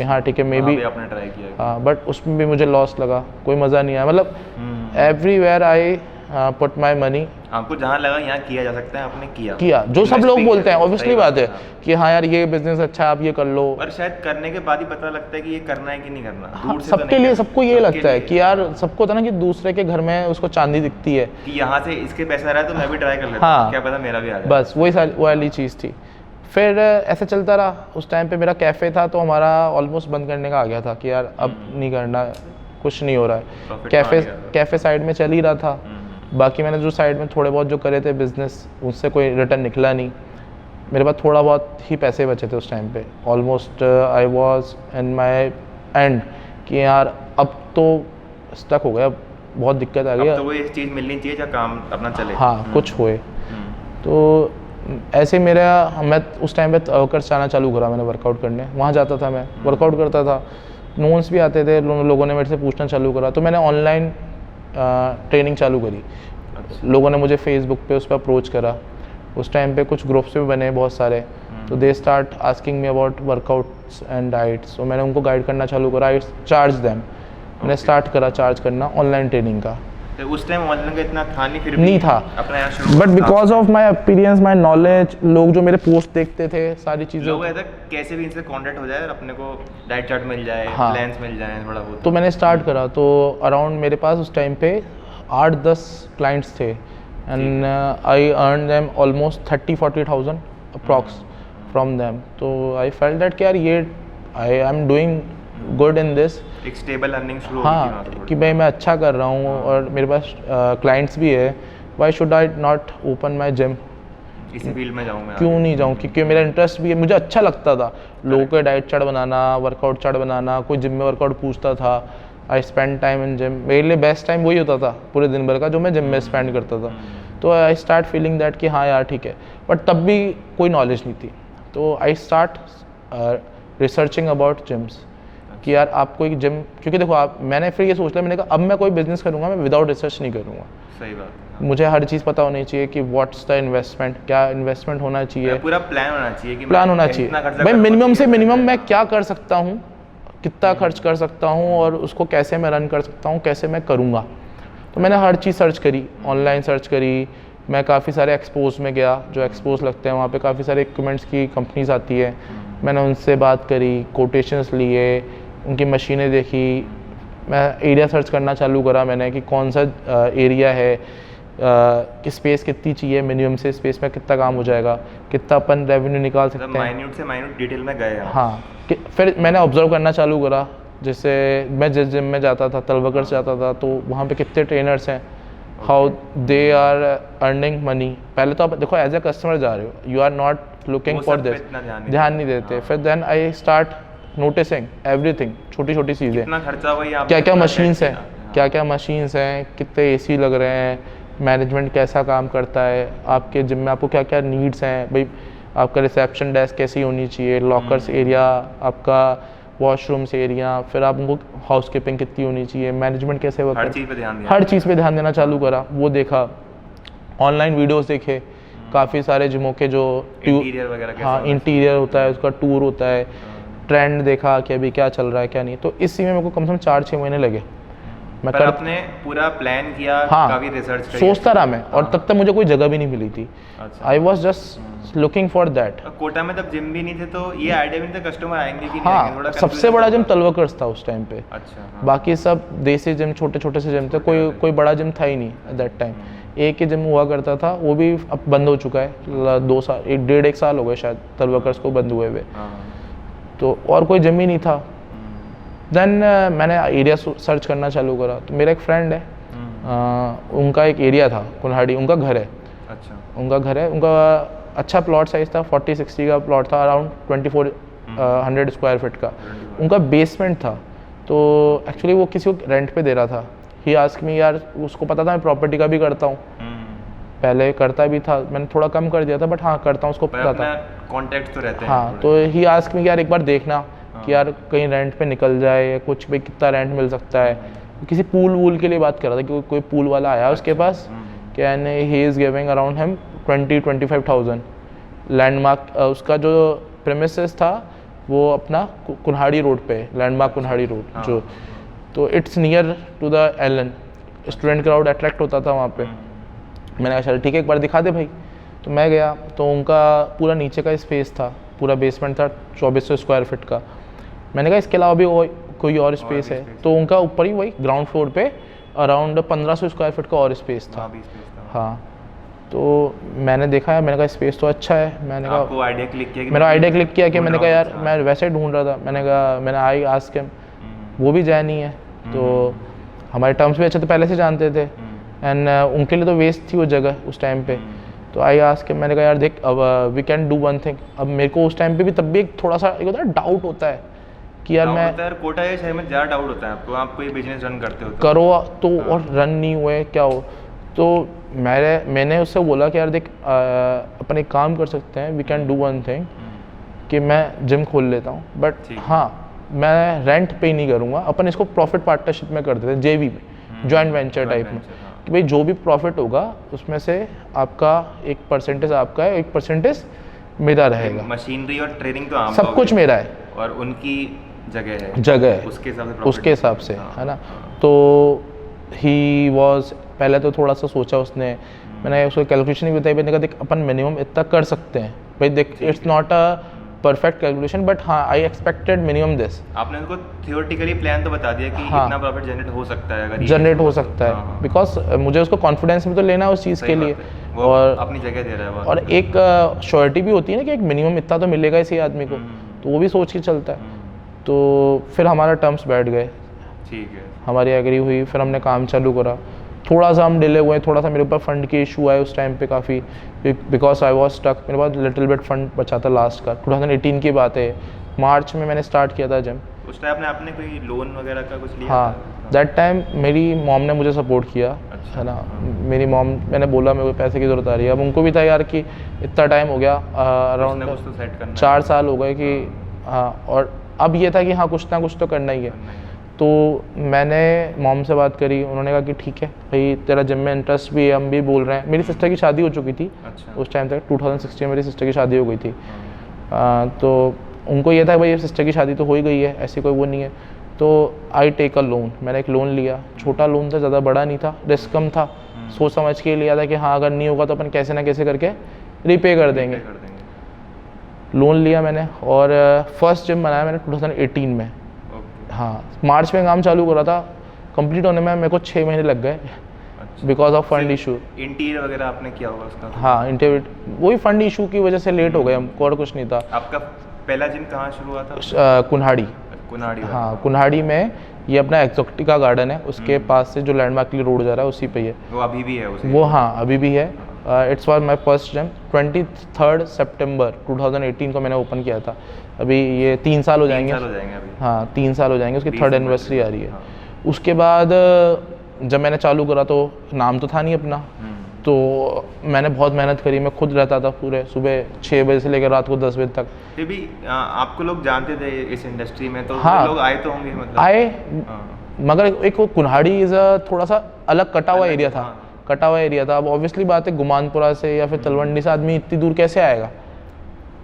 हाँ ठीक है, मे बी आपने ट्राई किया, हाँ, बट उसमें भी मुझे लॉस लगा, कोई मज़ा नहीं आया। मतलब everywhere I put my money. आपको जहाँ लगा यहाँ किया जा सकता है, आपने किया जो सब लोग बोलते हैं, ऑब्वियसली बात है कि हाँ यार ये बिजनेस अच्छा है, आप ये कर लो। पर शायद करने के बाद ही पता लगता है कि ये करना है कि नहीं करना। हाँ, सबके लिए सबको ये लगता है कि यार सबको होता है ना कि दूसरे के घर में उसको चांदी दिखती है कि यहाँ से इसके पैसा आ रहा है तो मैं भी ट्राई कर लेता हूँ, क्या पता मेरा भी आ जाए। बस वही वाली चीज़ थी। फिर ऐसे चलता रहा। उस टाइम पे मेरा कैफ़े था तो हमारा ऑलमोस्ट बंद करने का आ गया था कि यार अब नहीं करना, कुछ नहीं हो रहा है। कैफ़े साइड में चल ही रहा था, बाकी मैंने जो साइड में थोड़े बहुत जो करे थे बिजनेस, उससे कोई रिटर्न निकला नहीं। मेरे पास थोड़ा बहुत ही पैसे बचे थे उस टाइम पे। Almost I was in my and कि यार अब तो स्टक हो गया, बहुत दिक्कत आ गई। अब तो वो एक चीज़ मिलनी चाहिए जहाँ काम अपना चले। हाँ, कुछ हुए। तो ऐसे मैं उस टाइम पे वर्कर्स जाना चालू करा, मैंने वर्कआउट करने वहाँ जाता था, मैं वर्कआउट करता था, नोन्स भी आते थे, लोगों ने मेरे से पूछना चालू करा। तो मैंने ऑनलाइन ट्रेनिंग चालू करी। लोगों ने मुझे फेसबुक पे उस पर अप्रोच करा। उस टाइम पे कुछ ग्रुप्स भी बने बहुत सारे, तो they start asking me about workouts and diets. तो मैंने उनको गाइड करना चालू करा, आई चार्ज देम। मैंने स्टार्ट करा चार्ज करना ऑनलाइन ट्रेनिंग का। तो उस टाइम ऑनलाइन का इतना था नहीं, फिर नहीं था, but because of my experience, my knowledge, लोग जो मेरे पोस्ट देखते थे, सारी चीज़ें, लोग ऐसा कैसे भी इनसे कांटेक्ट हो जाए और अपने को डाइट चार्ट मिल जाए, हाँ, प्लान्स मिल जाए थोड़ा बहुत। तो मैंने स्टार्ट करा। तो अराउंड मेरे पास उस टाइम पे 8-10 क्लाइंट्स थे and I earn them almost 30-40,000 approx from them. तो आई फेल्ट दैट कि यार ये I am doing good in this, एक स्टेबल अर्निंग शुरू हाँ, कि भाई मैं अच्छा कर रहा हूँ और मेरे पास क्लाइंट्स भी है। Why should I not open my gym, इसी फील्ड में जाऊँ मैं, क्यों नहीं जाऊँ, क्योंकि मेरा इंटरेस्ट भी है, मुझे अच्छा लगता था लोगों के डाइट चार्ट बनाना, वर्कआउट चार्ट बनाना। कोई जिम में वर्कआउट पूछता था, I spend time in gym. मेरे लिए बेस्ट टाइम वही होता था पूरे दिन भर का जो मैं जिम में स्पेंड करता था। तो आई स्टार्ट फीलिंग दैट कि हाँ यार ठीक है, बट तब भी कोई नॉलेज नहीं थी। तो I start researching about gyms कि यार आपको एक जिम, क्योंकि देखो आप, मैंने फिर ये सोच लिया, मैंने कहा अब मैं कोई बिजनेस करूँगा मैं विदाउट रिसर्च नहीं करूँगा। सही बात है। मुझे हर चीज़ पता होनी चाहिए कि व्हाट्स द इन्वेस्टमेंट, क्या इन्वेस्टमेंट होना चाहिए, पूरा प्लान होना चाहिए कि प्लान मैं होना इतना चाहिए खर्चा भाई, कर मिनिमम से पाऊँ, मिनिमम मैं हाँ। क्या कर सकता हूँ, कितना खर्च कर सकता हूँ और उसको कैसे मैं रन कर सकता हूँ, कैसे मैं करूँगा। तो मैंने हर चीज़ सर्च करी, ऑनलाइन सर्च करी, मैं काफ़ी सारे एक्सपोज में गया, जो एक्सपोज लगते हैं वहाँ पे काफ़ी सारे इक्विपमेंट्स की कंपनीज आती है, मैंने उनसे बात करी, कोटेशंस लिए, उनकी मशीनें देखी, मैं एरिया सर्च करना चालू करा मैंने कि कौन सा एरिया है, कि स्पेस कितनी चाहिए, मिनिमम से स्पेस में कितना काम हो जाएगा, कितना अपन रेवेन्यू निकाल सकते हैं। माइन्यूट से माइन्यूट डिटेल में गए आप। हाँ, फिर मैंने ऑब्जर्व करना चालू करा, जैसे मैं जिस जिम में जाता था, तलवकर से जाता था, तो वहाँ पे कितने ट्रेनर्स हैं, how they are earning money. पहले तो आप देखो एज ए कस्टमर जा रहे हो, यू आर नॉट लुकिंग वो फॉर सब पे दिस, इतना ध्यान नहीं देते। फिर then I start noticing everything, छोटी छोटी चीज़ें, कितना खर्चा हुआ ये आप क्या क्या पूरा मशीन्स check हैं, किया। क्या क्या मशीन्स हैं, कितने एसी लग रहे हैं, मैनेजमेंट कैसा काम करता है, आपके जिम में आपको क्या क्या नीड्स हैं भाई, आपका रिसेप्शन डेस्क कैसी होनी चाहिए, लॉकर्स एरिया, आपका वॉशरूम्स एरिया, फिर आप उनको हाउसकीपिंग कितनी होनी चाहिए, मैनेजमेंट कैसे वर्क, हर चीज़ पे ध्यान दिया। हर चीज़ पे ध्यान देना चालू करा। वो देखा, ऑनलाइन वीडियोस देखे, काफ़ी सारे जिमों के जो इंटीरियर वगैरह कैसा हाँ होना इंटीरियर होता है, उसका टूर होता है, ट्रेंड देखा कि अभी क्या चल रहा है क्या नहीं। तो इसी में मेरे को कम से कम 4-6 महीने लगे। मैं पर आपने पूरा प्लान किया, हाँ, काफ़ी रिसर्च करी। सोचता रहा मैं, और तब तक मुझे कोई जगह भी नहीं मिली थी। अच्छा। I was just looking for that. Kota में तब जिम भी नहीं थे, तो ये आइडिया भी नहीं था कस्टमर आएंगे कि नहीं आएंगे, हाँ, थोड़ा सबसे confusion बड़ा था। जिम तलवकर्स था उस टाइम पे। अच्छा, हाँ। बाकी सब देसी जिम, छोटे छोटे से जिम थे, कोई बड़ा जिम था ही नहीं एट दैट टाइम। एक ही जिम हुआ करता था, वो भी अब बंद हो चुका है, 2 साल, 1.5 साल हो गए शायद तलवकर्स को बंद हुए हुए। हाँ। तो और कोई जिम ही नहीं था। देन मैंने एरिया सर्च करना चालू करा, तो मेरा एक फ्रेंड है, उनका एक एरिया था कुल्हाड़ी, उनका घर है, अच्छा। उनका घर है, उनका अच्छा प्लॉट साइज था, 40-60 का प्लॉट था, अराउंड 2400 स्क्वायर फीट का। उनका बेसमेंट था, तो एक्चुअली वो किसी को रेंट पे दे रहा था। ही आस्क मी, यार उसको पता था मैं प्रॉपर्टी का भी करता हूँ, पहले करता भी था, मैंने थोड़ा कम कर दिया था, बट हाँ करता हूँ, उसको पता था। कॉन्टेक्ट तो रहते हैं हाँ, तो ही आस्क मी यार एक बार देखना कि यार कहीं रेंट पे निकल जाए या कुछ, भाई कितना रेंट मिल सकता है। किसी पूल वूल के लिए बात कर रहा था कि कोई पूल वाला आया उसके पास, can he is giving around him 20-25,000 landmark. उसका जो प्रेमिसेस था वो अपना कुल्हाड़ी रोड पे, लैंडमार्क कुल्हाड़ी रोड जो, तो it's near to the Allen, student crowd attract होता था वहाँ पे। मैंने कहा चल ठीक है, एक बार दिखा दे भाई। तो मैं गया, तो उनका पूरा नीचे का स्पेस था, पूरा बेसमेंट था 2400 स्क्वायर फीट का। मैंने कहा इसके अलावा भी कोई और स्पेस है, तो उनका ऊपर ही वही ग्राउंड फ्लोर पे अराउंड 1500 स्क्वायर फीट का और स्पेस था। हाँ, तो मैंने देखा है, मैंने कहा स्पेस तो अच्छा है। मैंने कहा आपको आइडिया क्लिक किया कि मेरा आइडिया क्लिक किया कि ढूंढ मैंने रहा कहा हूँ, यार अच्छा। मैं वैसे ही ढूंढ रहा था। मैंने कहा, मैंने आई आस्क हिम, वो भी जैन ही है, तो हमारे टर्म्स भी अच्छे तो पहले से जानते थे, एंड उनके लिए तो वेस्ट थी वो जगह उस टाइम पे। तो आई आस्क हिम, मैंने कहा यार देख, अब we can do one thing. अब मेरे को उस टाइम पे भी तब भी एक थोड़ा सा एक होता है डाउट होता है कि यार मैं कोटा ये शहर में ज़्यादा डाउट होता है आपको, आप कोई बिजनेस रन करते हो तो। करो तो और रन नहीं हुए क्या हो। तो मैंने उससे बोला कि यार देख, अपन एक काम कर सकते हैं, we can do one thing, कि मैं जिम खोल लेता हूँ, बट ठीक है। हाँ मैं रेंट पे नहीं करूँगा, अपन इसको प्रॉफिट पार्टनरशिप में कर देते हैं, जेवी में, जॉइंट वेंचर टाइप में, कि भाई जो भी प्रॉफिट होगा उसमें से आपका एक परसेंटेज आपका है, एक परसेंटेज मेरा रहेगा, मशीनरी और ट्रेनिंग तो आप सब कुछ मेरा है, और उनकी जगह है उसके हिसाब से उसके हिसाब से, है ना। तो ही वॉज, पहले तो थोड़ा सा सोचा उसने, मैंने उसको कैलकुलेशन ही बताई, मैंने कहा देख अपन मिनिमम इतना कर सकते हैं भाई, देख it's not a perfect calculation, but हाँ आई एक्सपेक्टेड मिनिमम दिस। आपने उनको थियोरेटिकली प्लान तो बता दिया कि हाँ, इतना प्रॉफिट जनरेट हो सकता है, अगर जनरेट हो सकता है, बिकॉज मुझे उसको कॉन्फिडेंस भी तो लेना है उस चीज़ के लिए, और अपनी जगह दे रहा है और एक श्योरिटी भी होती है ना कि एक मिनिमम इतना तो मिलेगा इसी आदमी को, तो वो भी सोच के चलता है। तो फिर हमारा टर्म्स बैठ गए, ठीक है, हमारी एग्री हुई, फिर हमने काम चालू करा। थोड़ा सा हम डिले हुए, थोड़ा सा मेरे ऊपर फंड के इशू आए उस टाइम पे काफ़ी, बिकॉज आई वॉज स्टक, मेरे पास लिटिल बिट फंड बचा था लास्ट का। 2018 की बात है, मार्च में मैंने स्टार्ट किया था जिम। उस टाइम आपने कोई लोन वगैरह का कुछ लिया हाँ, दैट टाइम मेरी मॉम ने मुझे सपोर्ट किया, अच्छा। है ना। मेरी मॉम, मैंने बोला मेरे को पैसे की ज़रूरत आ रही है, अब उनको भी था यार कि इतना टाइम हो गया, अराउंड तो सेट करना 4 साल हो गए कि हाँ, और अब ये था कि हाँ कुछ ना कुछ तो करना ही है। तो मैंने मॉम से बात करी, उन्होंने कहा कि ठीक है भाई तेरा जिम में इंटरेस्ट भी है, हम भी बोल रहे हैं। मेरी सिस्टर की शादी हो चुकी थी उस टाइम तक, 2016 में मेरी सिस्टर की शादी हो गई थी। तो उनको ये था भाई सिस्टर की शादी तो हो ही गई है, ऐसी कोई वो नहीं है। तो आई टेक अ लोन, मैंने एक लोन लिया, छोटा लोन था, ज़्यादा बड़ा नहीं था, रिस्क कम था, सोच समझ के लिया था कि हाँ अगर नहीं होगा तो अपन कैसे ना कैसे करके रिपे कर देंगे। लोन लिया मैंने और फर्स्ट जिम बनाया मैंने 2018 में। हाँ मार्च में काम चालू करा था, कंप्लीट होने में मेरे को 6 महीने लग गए because of fund issue. Interior वगैरह आपने किया होगा उसका? हाँ इंटीरियर, वही फंड इशू की वजह से लेट हो गए हमको, और कुछ नहीं था। आपका पहला जिम कहाँ शुरू हुआ था? कुन्हाड़ी। हाँ कुन्हाड़ी में, ये अपना एक्सोटिका गार्डन है, उसके पास से जो लैंडमार्क के लिए रोड जा रहा है उसी पे ही है। वो अभी भी है उसे? वो हाँ अभी भी है। It's was my first gym. 23 सितंबर 2018 को मैंने ओपन किया था। अभी ये 3 साल हो जाएंगे। 3 साल हो जाएंगे अभी। हाँ 3 साल हो जाएंगे, उसकी 3rd एनिवर्सरी आ रही है। हाँ। उसके बाद जब मैंने चालू करा तो नाम तो था नहीं अपना, तो मैंने बहुत मेहनत करी। मैं खुद रहता था पूरे सुबह 6 बजे से लेकर रात को 10 बजे तक। फिर भी आपको लोग जानते थे इस इंडस्ट्री में, तो हाँ, लोग आए तो होंगे मतलब? आए, हाँ। मगर एक वो कुन्हाड़ी इज़ थोड़ा सा अलग कटा हुआ एरिया था। कटा हुआ एरिया था। अब ऑब्वियसली बात है गुमानपुरा से या फिर तलवंडी से आदमी इतनी दूर कैसे आएगा?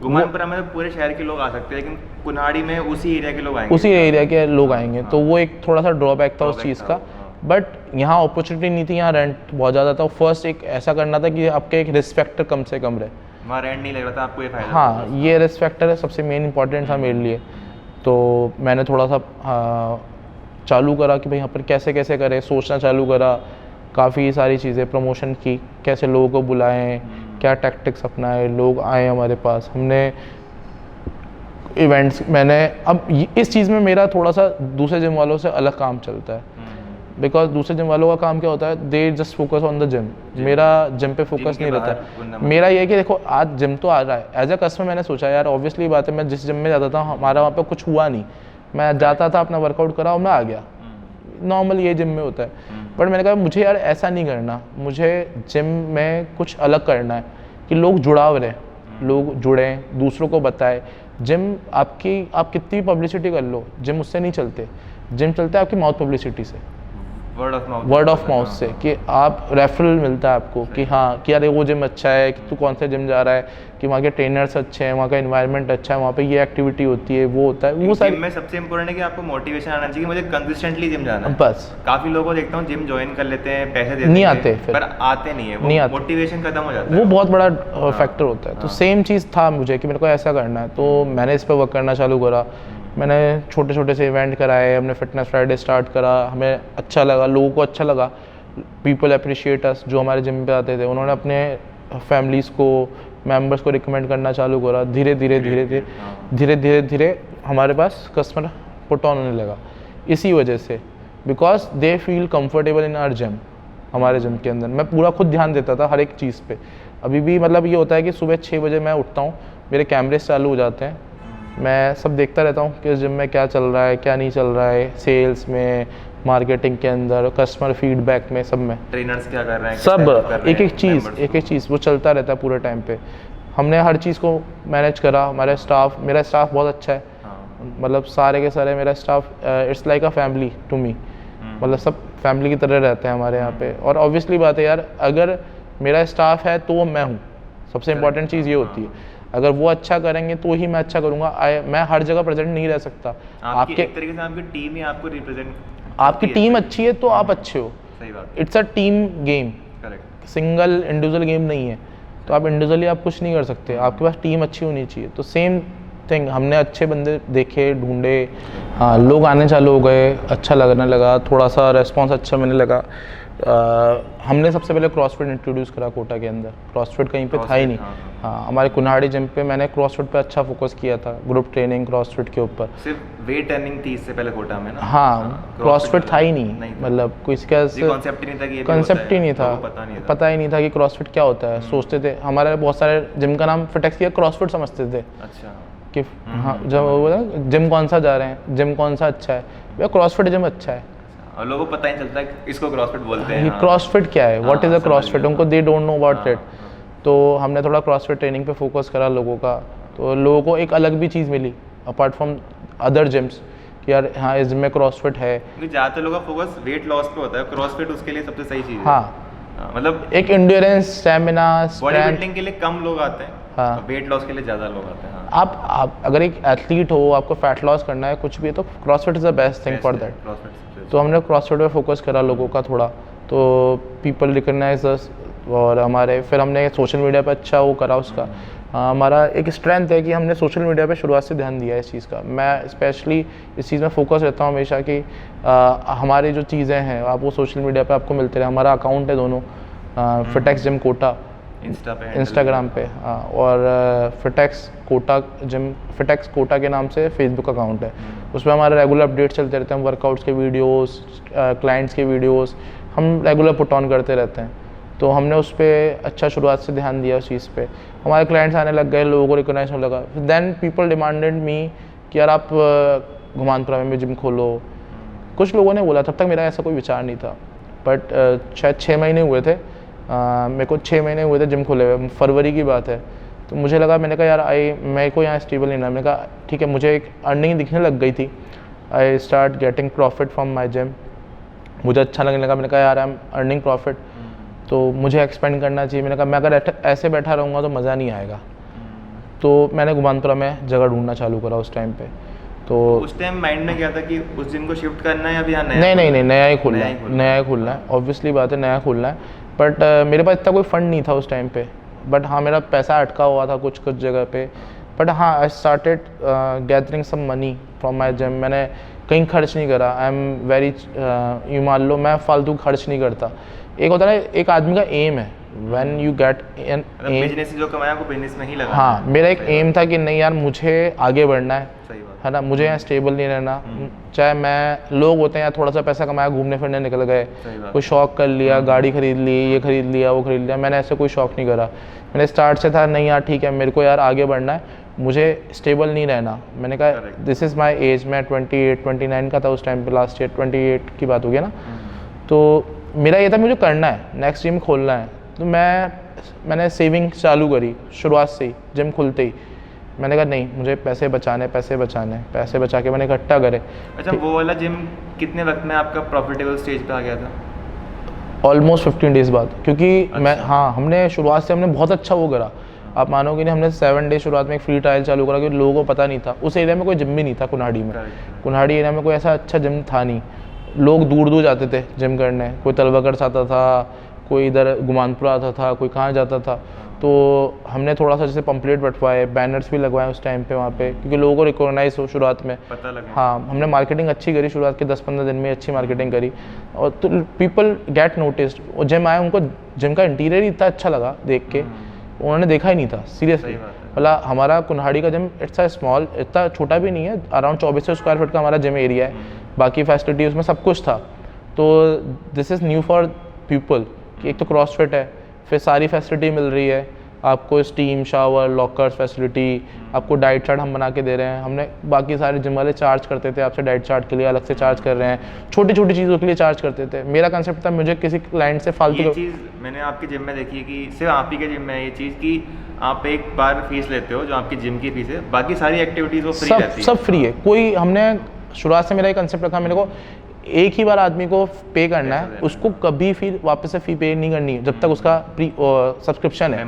गुमानपुरा में पूरे शहर के लोग आ सकते हैं, लेकिन कुन्हाड़ी में उसी एरिया के लोग आएंगे। उसी एरिया के लोग आएंगे। तो वो एक थोड़ा सा ड्रॉबैक था उस चीज़ का। बट यहाँ अपॉर्चुनिटी नहीं थी, यहाँ रेंट बहुत ज़्यादा था। फर्स्ट एक ऐसा करना था कि आपके एक रिस्क फैक्टर कम से कम रहे। वहाँ रेंट नहीं लग रहा था आपको, ये फायदा? हाँ ये रिस्क फैक्टर है, सबसे मेन इंपॉर्टेंट था मेरे लिए। तो मैंने थोड़ा सा चालू करा कि भाई यहाँ पर कैसे कैसे करें, सोचना चालू करा। काफ़ी सारी चीज़ें, प्रमोशन की, कैसे लोगों को बुलाएं, क्या टैक्टिक्स अपनाए, लोग आए हमारे पास। हमने इवेंट्स, मैंने अब इस चीज़ में मेरा थोड़ा सा दूसरे जिम वालों से अलग काम चलता है। बिकॉज दूसरे जिम वालों का काम क्या होता है, they just focus on the gym. मेरा जिम पे फोकस नहीं रहता है। मेरा ये है कि देखो आज जिम तो आ रहा है, एज अ कस्टमर मैंने सोचा यार ऑब्वियसली बात है, मैं जिस जिम में जाता था हमारा वहाँ पे कुछ हुआ नहीं, मैं जाता था अपना वर्कआउट करा और मैं आ गया, नॉर्मल ये जिम में होता है। बट मैंने कहा मुझे यार ऐसा नहीं करना, मुझे जिम में कुछ अलग करना है कि लोग जुड़ाव रहे, लोग जुड़ें, दूसरों को बताएं। जिम आपकी, आप कितनी भी पब्लिसिटी कर लो, जिम उससे नहीं चलते। जिम चलता है आपकी माउथ पब्लिसिटी से, वर्ड ऑफ माउथ से, कि आप रेफरल मिलता है आपको कि हाँ कि यार वो जिम अच्छा है, कि तू कौन से जिम जा रहा है, कि वहाँ के ट्रेनर्स अच्छे हैं, वहाँ का एनवायरनमेंट अच्छा है, वहाँ पे ये एक्टिविटी होती है, वो होता है। वो सारी में सबसे इम्पोर्टेंट है कि आपको मोटिवेशन आना चाहिए, मुझे कंसिस्टेंटली जिम जाना है। बस काफ़ी लोगों को देखता हूँ जिम ज्वाइन कर लेते हैं, पैसे देते नहीं आते फिर, पर आते नहीं है, नहीं आते, मोटिवेशन खत्म हो जाता है। वो बहुत बड़ा फैक्टर होता है। तो सेम चीज़ था मुझे कि मेरे को ऐसा करना है, तो मैंने इस पर वर्क करना चालू करा। मैंने छोटे छोटे से इवेंट कराए, हमने फिटनेस फ्राइडे स्टार्ट करा, हमें अच्छा लगा, लोगों को अच्छा लगा। पीपल अप्रिशिएट अस, जो हमारे जिम पे आते थे उन्होंने अपने फैमिलीज़ को, मेंबर्स को रिकमेंड करना चालू करा। धीरे धीरे हमारे पास कस्टमर पुट ऑन होने लगा इसी वजह से, because they feel comfortable in our gym. हमारे जिम के अंदर मैं पूरा खुद ध्यान देता था हर एक चीज़ पे। अभी भी मतलब ये होता है कि सुबह 6 बजे मैं उठता हूँ, मेरे कैमरेज चालू हो जाते हैं, मैं सब देखता रहता हूँ कि उस जिम में क्या चल रहा है, क्या नहीं चल रहा है, सेल्स में, मार्केटिंग के अंदर, कस्टमर फीडबैक में, सब में। ट्रेनर्स क्या कर रहे हैं, सब एक एक चीज़ वो चलता रहता है पूरे टाइम पे। हमने हर चीज़ को मैनेज करा। मेरा स्टाफ बहुत अच्छा है। मतलब सारे के सारे मेरा staff, it's like a family to me. मतलब सब फैमिली की तरह रहते हैं हमारे यहाँ पे। और ऑब्वियसली बात है यार, अगर मेरा स्टाफ है तो वो मैं हूँ, सबसे इम्पॉर्टेंट चीज़ ये होती है। अगर वो अच्छा करेंगे तो ही मैं अच्छा करूँगा। मैं हर जगह प्रेजेंट नहीं रह सकता। आपके एक तरीके से आपकी टीम ही आपको रिप्रेजेंट, आपकी टीम अच्छी है तो आप अच्छे हो। सही बात। It's a team game, single individual game नहीं है। तो आप इंडिविजुअली आप कुछ नहीं कर सकते, आपके पास टीम अच्छी होनी चाहिए। तो सेम थिंग, हमने अच्छे बंदे देखे, ढूंढे, हाँ लोग आने चालू हो गए, अच्छा लगने लगा, थोड़ा सा रेस्पॉन्स अच्छा मिलने लगा। हमने सबसे पहले क्रॉसफिट इंट्रोड्यूस करा कोटा के अंदर। क्रॉसफिट कहीं पे था ही नहीं। हाँ हमारे कुन्हाड़ी जिम पे मैंने क्रॉसफिट पे अच्छा फोकस किया था, ग्रुप ट्रेनिंग क्रॉसफिट के ऊपर। सिर्फ वेट ट्रेनिंग थी इससे पहले कोटा में ना? हाँ क्रॉसफिट था ही नहीं, मतलब कोई इसका कॉन्सेप्ट ही नहीं था कि कॉन्सेप्ट ही नहीं था, पता ही नहीं था कि क्रॉसफिट क्या होता है। सोचते थे, हमारे बहुत सारे जिम का नाम फिटेक्स किया, क्रॉसफिट समझते थे। अच्छा कि हाँ जब वो बोला जिम कौन सा जा रहे हैं, जिम कौन सा अच्छा है, भैया क्रॉसफिट जिम अच्छा है। और लोगों को पता ही चलता है इसको क्रॉसफिट बोलते हैं। क्रॉसफिट क्या है, व्हाट इज़ अ क्रॉसफिट, उनको they don't know about it. तो हमने थोड़ा क्रॉसफिट ट्रेनिंग पे फोकस करा लोगों का, तो लोगों को एक अलग भी चीज़ मिली अपार्ट फ्रॉम अदर जिम्स कि यार हाँ इस जिम में क्रॉसफिट है। क्योंकि ज़्यादातर लोगों का फोकस वेट लॉस पे होता है, क्रॉसफिट उसके लिए सबसे सही चीज़ है। हाँ मतलब एक endurance, stamina, body strength. Building के लिए कम लोग आते हैं, हाँ। वेट लॉस के लिए ज़्यादा लोग आते हैं। हाँ। आप अगर एक एथलीट हो, आपको फैट लॉस करना है कुछ भी है, तो CrossFit is the best thing for that. तो हमने क्रॉसफिट पे फोकस करा लोगों का थोड़ा, तो पीपल रिकग्नाइज अस। और हमारे फिर हमने सोशल मीडिया पे अच्छा वो करा उसका। हमारा एक स्ट्रेंथ है कि हमने सोशल मीडिया पे शुरुआत से ध्यान दिया है इस चीज़ का। मैं स्पेशली इस चीज़ में फोकस रहता हूँ हमेशा कि हमारी जो चीज़ें हैं आप वो सोशल मीडिया पे आपको मिलते रहे। हमारा अकाउंट है दोनों, फिटेक्स जिम कोटा इंस्टाग्राम पे, और फिटेक्स कोटा जिम, फिटेक्स कोटा के नाम से फेसबुक अकाउंट है। उसमें हमारे रेगुलर अपडेट चलते रहते हैं, वर्कआउट्स के वीडियोस, क्लाइंट्स के वीडियोस हम रेगुलर पुट ऑन करते रहते हैं। तो हमने उस पर अच्छा शुरुआत से ध्यान दिया उस चीज़ पे। हमारे क्लाइंट्स आने लग गए, लोगों को रिकॉग्नाइज होने लगा। देन पीपल डिमांडेड मी कि यार आप घुमानपुरा में जिम खोलो। कुछ लोगों ने बोला, तब तक मेरा ऐसा कोई विचार नहीं था, बट शायद 6 महीने हुए थे, मेरे को 6 महीने हुए थे जिम खोले हुए, फरवरी की बात है। तो मुझे लगा, मैंने कहा यार मेरे को यहाँ स्टेबल नहीं ना। मैंने कहा ठीक है, मुझे एक अर्निंग दिखने लग गई थी। I start getting profit from my gym, मुझे अच्छा लगने लगा। मैंने कहा यार आई एम अर्निंग प्रॉफिट, तो मुझे एक्सपेंड करना चाहिए। मैंने कहा मैं अगर ऐसे बैठा रहूँगा तो मज़ा नहीं आएगा। तो मैंने गुमानपुरा में जगह ढूंढना चालू करा उस टाइम पे। तो उस टाइम माइंड में क्या था कि उस जिम को शिफ्ट करना है या अभी यहाँ नया? नहीं, नया ही खोलना है, नया ही खोलना है। ऑब्वियसली बात है, नया खोलना है। बट मेरे पास इतना कोई फंड नहीं था उस टाइम पे। बट हाँ, मेरा पैसा अटका हुआ था कुछ जगह पे। बट हाँ, I started gathering some money from my gym. मैंने कहीं खर्च नहीं करा। आई एम वेरी, यूँ मान लो मैं फालतू खर्च नहीं करता। एक होता है ना, एक आदमी का एम है, when you get an aim, business से जो कमाया वो बिजनेस में ही लगा। हाँ, मेरा एक एम था कि नहीं यार मुझे आगे बढ़ना है, सही बात है ना, मुझे यहाँ स्टेबल नहीं रहना। चाहे मैं, लोग होते हैं यार थोड़ा सा पैसा कमाया, घूमने फिरने निकल गए, कोई शौक कर लिया, गाड़ी खरीद ली, ये खरीद लिया, वो खरीद लिया। मैंने ऐसे कोई शौक नहीं करा। मैंने स्टार्ट से था नहीं यार ठीक है, मेरे को यार आगे बढ़ना है, मुझे स्टेबल नहीं रहना। मैंने कहा दिस इज़ माई एज। मैं 28-29 का था उस टाइम पे, लास्ट ईयर 28 की बात हो गई ना। तो मेरा ये था मुझे करना है, नेक्स्ट जिम खोलना है। तो मैंने सेविंग चालू करी शुरुआत से ही, जिम खुलते ही। मैंने कहा नहीं, मुझे पैसे बचाने, पैसे बचा के मैंने इकट्ठा करे। अच्छा, वो वाला जिम कितने वक्त में आपका प्रॉफिटेबल स्टेज पे आ गया था? ऑलमोस्ट 15 डेज़ बाद, क्योंकि अच्छा। मैं, हाँ, हमने शुरुआत से हमने बहुत अच्छा वो करा। आप मानोगे नहीं, हमने 7 डे शुरुआत में एक फ्री ट्रायल चालू करा, क्योंकि लोगों को पता नहीं था। उस एरिया में कोई जिम भी नहीं था कुन्हाड़ी में। कुन्हाड़ी एरिया में कोई ऐसा अच्छा जिम था नहीं। लोग दूर दूर जाते थे जिम करने, कोई तलवागढ़ से आता था, कोई इधर गुमानपुरा आता था, कोई कहाँ जाता था। तो हमने थोड़ा सा जैसे पंपलेट बंटवाए, बैनर्स भी लगवाए उस टाइम पे वहाँ पे, क्योंकि लोगों को रिकॉग्नाइज हो शुरुआत में, पता लगा। हाँ, हमने मार्केटिंग अच्छी करी शुरुआत के 10-15 दिन में, अच्छी मार्केटिंग करी। और तो पीपल गेट नोटिस्ड। और जिम आए, उनको जिम का इंटीरियर ही इतना अच्छा लगा देख के, उन्होंने देखा ही नहीं था सीरियसली। मतलब हमारा कुन्हाड़ी का जिम इट्स अ स्मॉल, इतना छोटा भी नहीं है, अराउंड 2400 स्क्वायर फीट का हमारा जिम एरिया है। बाकी फैसिलिटी उसमें सब कुछ था। तो this is new for people कि एक तो क्रॉसफिट है, फिर सारी फैसिलिटी मिल रही है आपको, स्टीम शावर, लॉकर्स फैसिलिटी, आपको डाइट चार्ट हम बना के दे रहे हैं। हमने, बाकी सारे जिम वाले चार्ज करते थे आपसे डाइट चार्ट के लिए, अलग से चार्ज कर रहे हैं, छोटी छोटी चीज़ों के लिए चार्ज करते थे। मेरा कंसेप्ट था, मुझे किसी क्लाइंट से फालतू, ये चीज़ मैंने आपके जिम में देखी है कि सिर्फ आप ही के जिम में है ये चीज़ कि आप एक बार फीस लेते हो जो आपकी जिम की फीस है, बाकी सारी एक्टिविटीज़ वो फ्री रहती है। सब फ्री है। कोई, हमने शुरुआत से मेरा एक कंसेप्ट रखा, मेरे को एक ही बार आदमी को पे करना है, उसको कभी फिर वापस से फी पे नहीं करनी है जब तक उसका प्री सब्सक्रिप्शन है,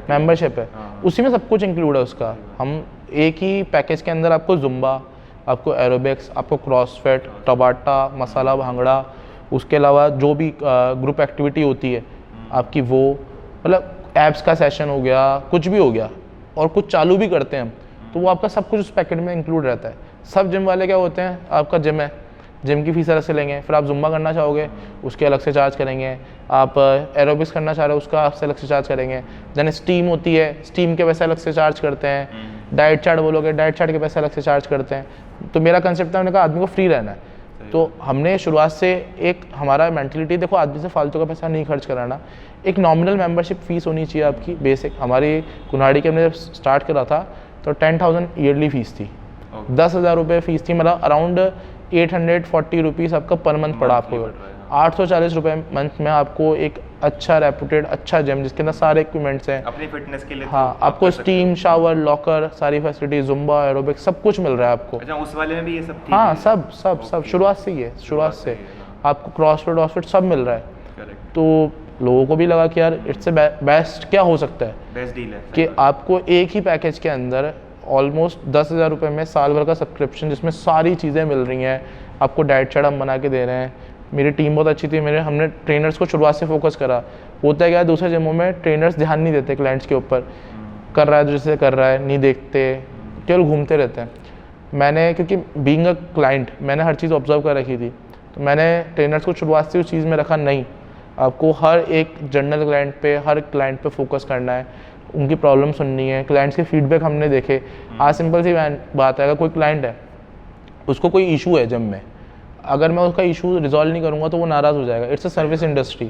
मेंबरशिप है। उसी में सब कुछ इंक्लूड है उसका। हम एक ही पैकेज के अंदर आपको जुम्बा, आपको एरोबिक्स, आपको क्रॉसफिट, टबाटा, मसाला भांगड़ा, उसके अलावा जो भी ग्रुप एक्टिविटी होती है आपकी, वो मतलब एप्स का सेशन हो गया, कुछ भी हो गया, और कुछ चालू भी करते हैं हम, तो वो आपका सब कुछ उस पैकेट में इंक्लूड रहता है। सब जिम वाले क्या होते हैं, आपका जिम है, जिम की फीस अलग से लेंगे, फिर आप जुम्बा करना चाहोगे उसके अलग से चार्ज करेंगे, आप एरोबिक्स करना चाह रहे हो उसका आपसे अलग से चार्ज करेंगे, देन स्टीम होती है, स्टीम के पैसे अलग से चार्ज करते हैं, डाइट चार्ट बोलोगे डाइट चार्ट के पैसे अलग से चार्ज करते हैं। तो मेरा कंसेप्ट था, मैंने कहा आदमी को फ्री रहना है। तो हमने शुरुआत से एक हमारा मेंटलिटी, देखो आदमी से फालतू का पैसा नहीं खर्च कराना, एक नॉमिनल मेंबरशिप फीस होनी चाहिए आपकी बेसिक। हमारी कुन्हाड़ी के हमने जब स्टार्ट करा था तो 10,000 ईयरली फीस थी, 10,000 रुपये फीस थी, मतलब अराउंड 840 रुपीज़ आपका पर मंथ पड़ा आपको। 840 रुपये मंथ में आपको एक अच्छा रेपुटेड अच्छा जिम जिसके अंदर सारे इक्विपमेंट्स हैं। अपनी फिटनेस के लिए हाँ, तो आप आपको कर सकते स्टीम शावर लॉकर सारी फैसिलिटी जुम्बा एरोबिक सब कुछ मिल रहा है आपको। हो। अच्छा, उस वाले में भी ये सब ठीक हाँ, है? सब सब सब Okay. शुरुआत से ही है, शुरुआत से ही है, हाँ। आपको क्रॉसफिट वॉसफिट सब मिल रहा है। करेक्ट, तो लोगों को भी लगा कि यार इट्स बेस्ट क्या हो सकता है बेस्ट डील है कि आपको एक ही पैकेज के अंदर ऑलमोस्ट 10,000 रुपये में साल भर का सब्सक्रिप्शन जिसमें सारी चीज़ें मिल रही हैं। आपको डाइट चार्ट हम बना के दे रहे हैं। मेरी टीम बहुत अच्छी थी, हमने ट्रेनर्स को शुरुआत से फोकस करा। होता है क्या, दूसरे जिमों में ट्रेनर्स ध्यान नहीं देते क्लाइंट्स के ऊपर, कर रहा है तो जैसे कर रहा है, नहीं देखते, केवल घूमते रहते हैं। मैंने क्योंकि बीइंग अ क्लाइंट मैंने हर चीज़ ऑब्जर्व कर रखी थी, तो मैंने ट्रेनर्स को शुरुआत से उस चीज़ में रखा नहीं, आपको हर एक जनरल क्लाइंट पे हर क्लाइंट पे फोकस करना है, उनकी प्रॉब्लम सुननी है, क्लाइंट्स के फीडबैक हमने देखे। आज सिंपल सी बात है, अगर कोई क्लाइंट है उसको कोई इशू है जिम में, अगर मैं उसका इशू रिजॉल्व नहीं करूँगा तो वो नाराज़ हो जाएगा। इट्स अ सर्विस इंडस्ट्री,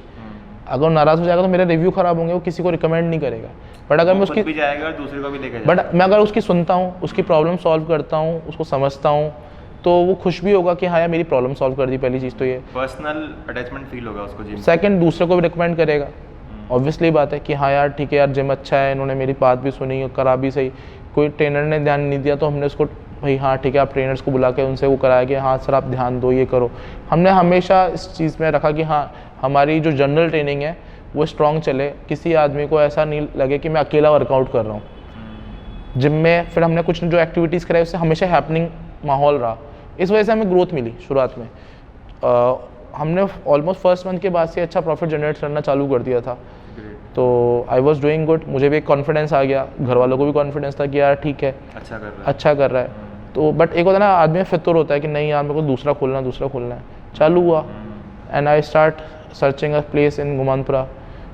अगर वो नाराज़ हो जाएगा तो मेरे रिव्यू ख़राब होंगे, वो किसी को रिकमेंड नहीं करेगा। बट अगर मैं उसकी भी जाएगा और दूसरे को भी लेकर जाएगा। बट मैं अगर उसकी सुनता हूँ, उसकी प्रॉब्लम सॉल्व करता हूँ, उसको समझता हूँ, तो वो खुश भी होगा कि हाँ यार मेरी प्रॉब्लम सॉल्व कर दी। पहली चीज़ तो ये, पर्सनल अटैचमेंट फील होगा उसको जिम। सेकंड दूसरे को भी रिकमेंड करेगा। ऑब्वियसली बात है कि हाँ यार ठीक है यार जिम अच्छा है, इन्होंने मेरी बात भी सुनी और करा भी सही। कोई ट्रेनर ने ध्यान नहीं दिया तो हमने उसको भाई हाँ ठीक है, आप ट्रेनर्स को बुला के उनसे वो कराया कि हाँ सर आप ध्यान दो, ये करो। हमने हमेशा इस चीज़ में रखा कि हाँ हमारी जो जनरल ट्रेनिंग है वो स्ट्रॉन्ग चले, किसी आदमी को ऐसा नहीं लगे कि मैं अकेला वर्कआउट कर रहा हूँ जिम में। फिर हमने कुछ जो एक्टिविटीज़ कराई उससे हमेशा हैपनिंग माहौल रहा, इस वजह से हमें ग्रोथ मिली शुरुआत में। हमने ऑलमोस्ट फर्स्ट मंथ के बाद से अच्छा प्रॉफिट जनरेट करना चालू कर दिया था। तो आई वॉज डूइंग गुड, मुझे भी एक कॉन्फिडेंस आ गया, घर वालों को भी कॉन्फिडेंस था कि यार ठीक है अच्छा कर रहा है। तो बट एक होता है ना आदमी में फितूर होता है कि नहीं यार मेरे को दूसरा खोलना है। चालू हुआ and I start searching a place in Gumanpura.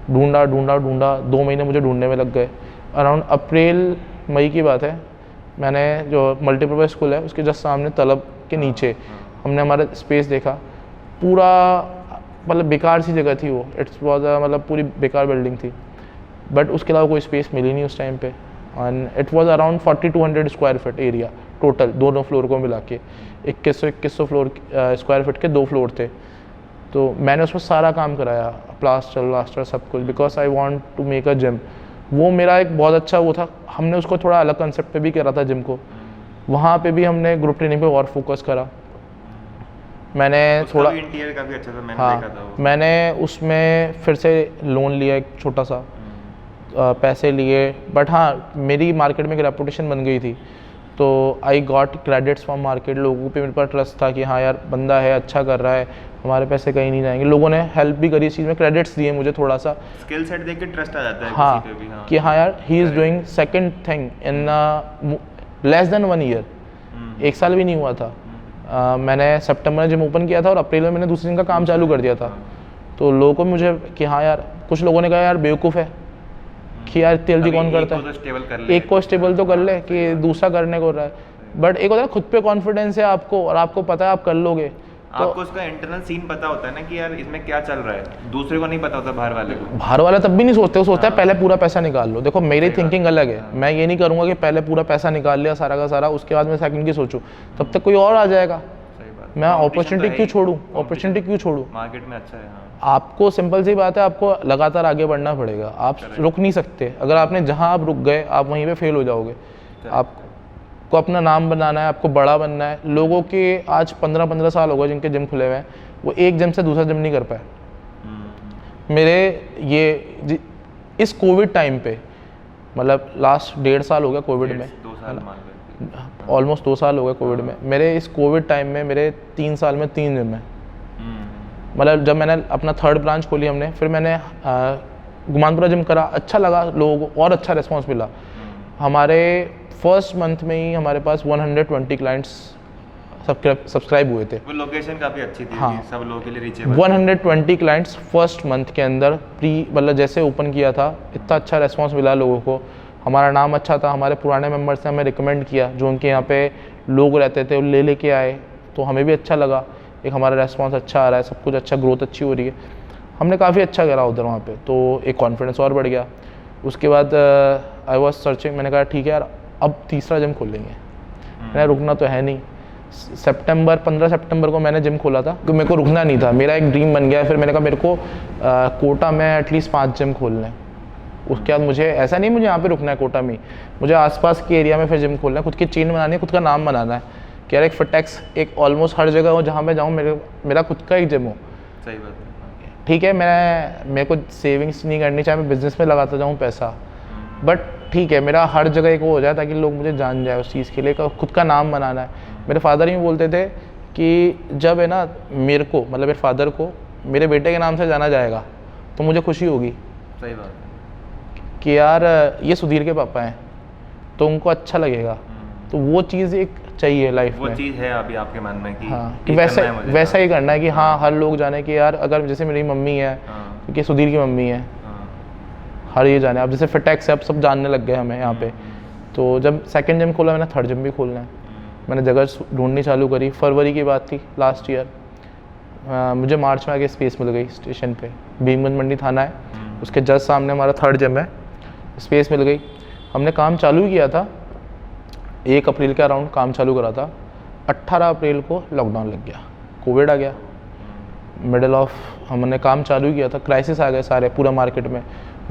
ढूंढा 2 महीने मुझे ढूंढने में लग गए। अराउंड अप्रैल मई की बात है, मैंने जो मल्टीपर्पज़ स्कूल है उसके जस्ट सामने तलब के नीचे हमने हमारा स्पेस देखा। पूरा मतलब बेकार सी जगह थी वो, इट्स वॉज मतलब पूरी बेकार बिल्डिंग थी, बट उसके अलावा कोई स्पेस मिली नहीं उस टाइम पे। And it was around 4200 square feet area total, दोनों फ्लोर को मिला के 2100 फ्लोर स्क्वायर फीट के 2 फ्लोर थे। तो मैंने उसमें सारा काम कराया, प्लास्टर सब कुछ, because I want to make a gym. वो मेरा एक बहुत अच्छा वो था। हमने उसको थोड़ा अलग कंसेप्ट पे भी करा था जिम को, वहाँ पे भी हमने ग्रुप ट्रेनिंग पे और फोकस करा। मैंने थोड़ा इंटीरियर काफी अच्छा था, मैंने हाँ, देखा था वो। मैंने उसमें फिर से लोन लिया एक छोटा सा, पैसे लिए, बट हाँ मेरी मार्केट में एक रेपुटेशन बन गई थी। तो I got credits from market, लोगों पे मेरे पर ट्रस्ट था कि हाँ यार बंदा है अच्छा कर रहा है, हमारे पैसे कहीं नहीं जाएंगे। लोगों ने हेल्प भी करी इस चीज़ में, क्रेडिट्स दिए मुझे थोड़ा सा, स्किल सेट देख के ट्रस्ट आ जाता है हाँ किसी पे भी। हाँ कि हाँ यार he is doing second thing in less than 1 year, 1 साल भी नहीं हुआ था। मैंने सितंबर में जिम ओपन किया था और अप्रैल में मैंने दूसरे दिन का काम चालू कर दिया था। तो लोगों को मुझे कि हाँ यार, कुछ लोगों ने कहा यार बेवकूफ़ है कि यार इतनी जल्दी कौन करता है, एक को स्टेबल तो कर ले कि दूसरा करने को रहा है। बट एक होता है खुद पे कॉन्फिडेंस है आपको और आपको पता है आप कर लोगे, तो आपको उसका इंटरनल सीन पता होता है ना कि यार इसमें क्या चल रहा है, दूसरे को नहीं पता होता बाहर वाले को। बाहर वाला तब भी नहीं सोचते, वो सोचता है पहले पूरा पैसा निकाल लो। देखो मेरी थिंकिंग अलग है, मैं ये नहीं करूँगा कि पहले पूरा पैसा निकाल लिया सारा का सारा, उसके बाद मैं सेकंड की सोचूं, तब तक कोई और आ जाएगा। मैं अपॉर्चुनिटी क्यों छोड़ूं, मार्केट में अच्छा है। हाँ। आपको सिंपल सी बात है, आपको लगातार आगे बढ़ना पड़ेगा, आप रुक नहीं सकते। अगर आपने जहां आप रुक गए आप वहीं पे फेल हो जाओगे। आपको अपना नाम बनाना है, आपको बड़ा बनना है। लोगों के आज 15-15 साल हो गए जिनके जिम खुले हुए हैं, वो एक जिम से दूसरा जिम नहीं कर पाए। मेरे ये इस कोविड टाइम पे, मतलब लास्ट 1.5 साल हो गया कोविड में, 2 साल मान लो, ऑलमोस्ट 2 साल हो गए कोविड में। मेरे इस कोविड टाइम में मेरे 3 साल में 3 जिम है। मतलब जब मैंने अपना 3rd ब्रांच खोली हमने, फिर मैंने गुमानपुरा जिम करा, अच्छा लगा, लोगों को और अच्छा रिस्पॉन्स मिला। हमारे फर्स्ट मंथ में ही हमारे पास 120 क्लाइंट्स सब्सक्राइब हुए थे। वो लोकेशन काफ़ी अच्छी थी, हाँ, सब लोगों के लिए रीचेबल। 120 क्लाइंट्स फर्स्ट मंथ के अंदर मतलब जैसे ओपन किया था, इतना अच्छा रिस्पॉन्स मिला लोगों को। हमारा नाम अच्छा था, हमारे पुराने मेंबर्स ने हमें रिकमेंड किया, जो उनके यहाँ पे लोग रहते थे वो लेके आए, तो हमें भी अच्छा लगा। एक हमारा रेस्पॉन्स अच्छा आ रहा है, सब कुछ अच्छा, ग्रोथ अच्छी हो रही है। हमने काफ़ी अच्छा करा उधर वहाँ पे, तो एक कॉन्फिडेंस और बढ़ गया। उसके बाद आई वॉज सर्चिंग, मैंने कहा ठीक है यार अब तीसरा जिम खोलेंगे, मैंने रुकना तो है नहीं। सितंबर 15 सितंबर को मैंने जिम खोला था, क्योंकि मेरे को रुकना नहीं था, मेरा एक ड्रीम बन गया। फिर मैंने कहा मेरे को कोटा में एटलीस्ट 5 जिम खोलना है। उसके बाद मुझे ऐसा नहीं मुझे यहाँ पे रुकना है कोटा में, मुझे आसपास के एरिया में फिर जिम खोलना है, खुद की चेन बनानी है, खुद का नाम बनाना है कि यार एक फिटेक्स एक ऑलमोस्ट हर जगह हो जहाँ मैं जाऊँ मेरा खुद का एक जिम हो। सही बात है। ठीक है, मेरे को सेविंग्स नहीं करनी, चाहे मैं बिजनेस में लगाता जाऊँ पैसा, बट ठीक है मेरा हर जगह एक वो हो जाए ताकि लोग मुझे जान जाए उस चीज़ के लिए, खुद का नाम बनाना है। मेरे फादर ही बोलते थे कि जब है ना मेरे को मतलब मेरे फादर को मेरे बेटे के नाम से जाना जाएगा तो मुझे खुशी होगी। सही बात है कि यार ये सुधीर के पापा हैं, तो उनको अच्छा लगेगा। तो वो चीज़ एक चाहिए लाइफ में, वो चीज़ है अभी आपके मन में कि हाँ कि ये वैसा करना है मुझे। वैसा ही करना है कि हाँ हर लोग जाने कि यार अगर जैसे मेरी मम्मी है क्योंकि सुधीर की मम्मी है, हर ये जाने। अब जैसे फिटेक्स है अब सब जानने लग गए हमें यहाँ पे। तो जब सेकंड जिम खोला मैंने, थर्ड जिम भी खोलना है, मैंने जगह ढूंढनी चालू करी। फरवरी की बात थी लास्ट ईयर, मुझे मार्च में आके स्पेस मिल गई स्टेशन पे, भीमगंज मंडी थाना है उसके जस्ट सामने हमारा थर्ड जिम है, स्पेस मिल गई। हमने काम चालू किया था 1 अप्रैल के अराउंड काम चालू करा था, 18 अप्रैल को लॉकडाउन लग गया, कोविड आ गया मिडल ऑफ, हमने काम चालू किया था, क्राइसिस आ गए सारे पूरा मार्केट में,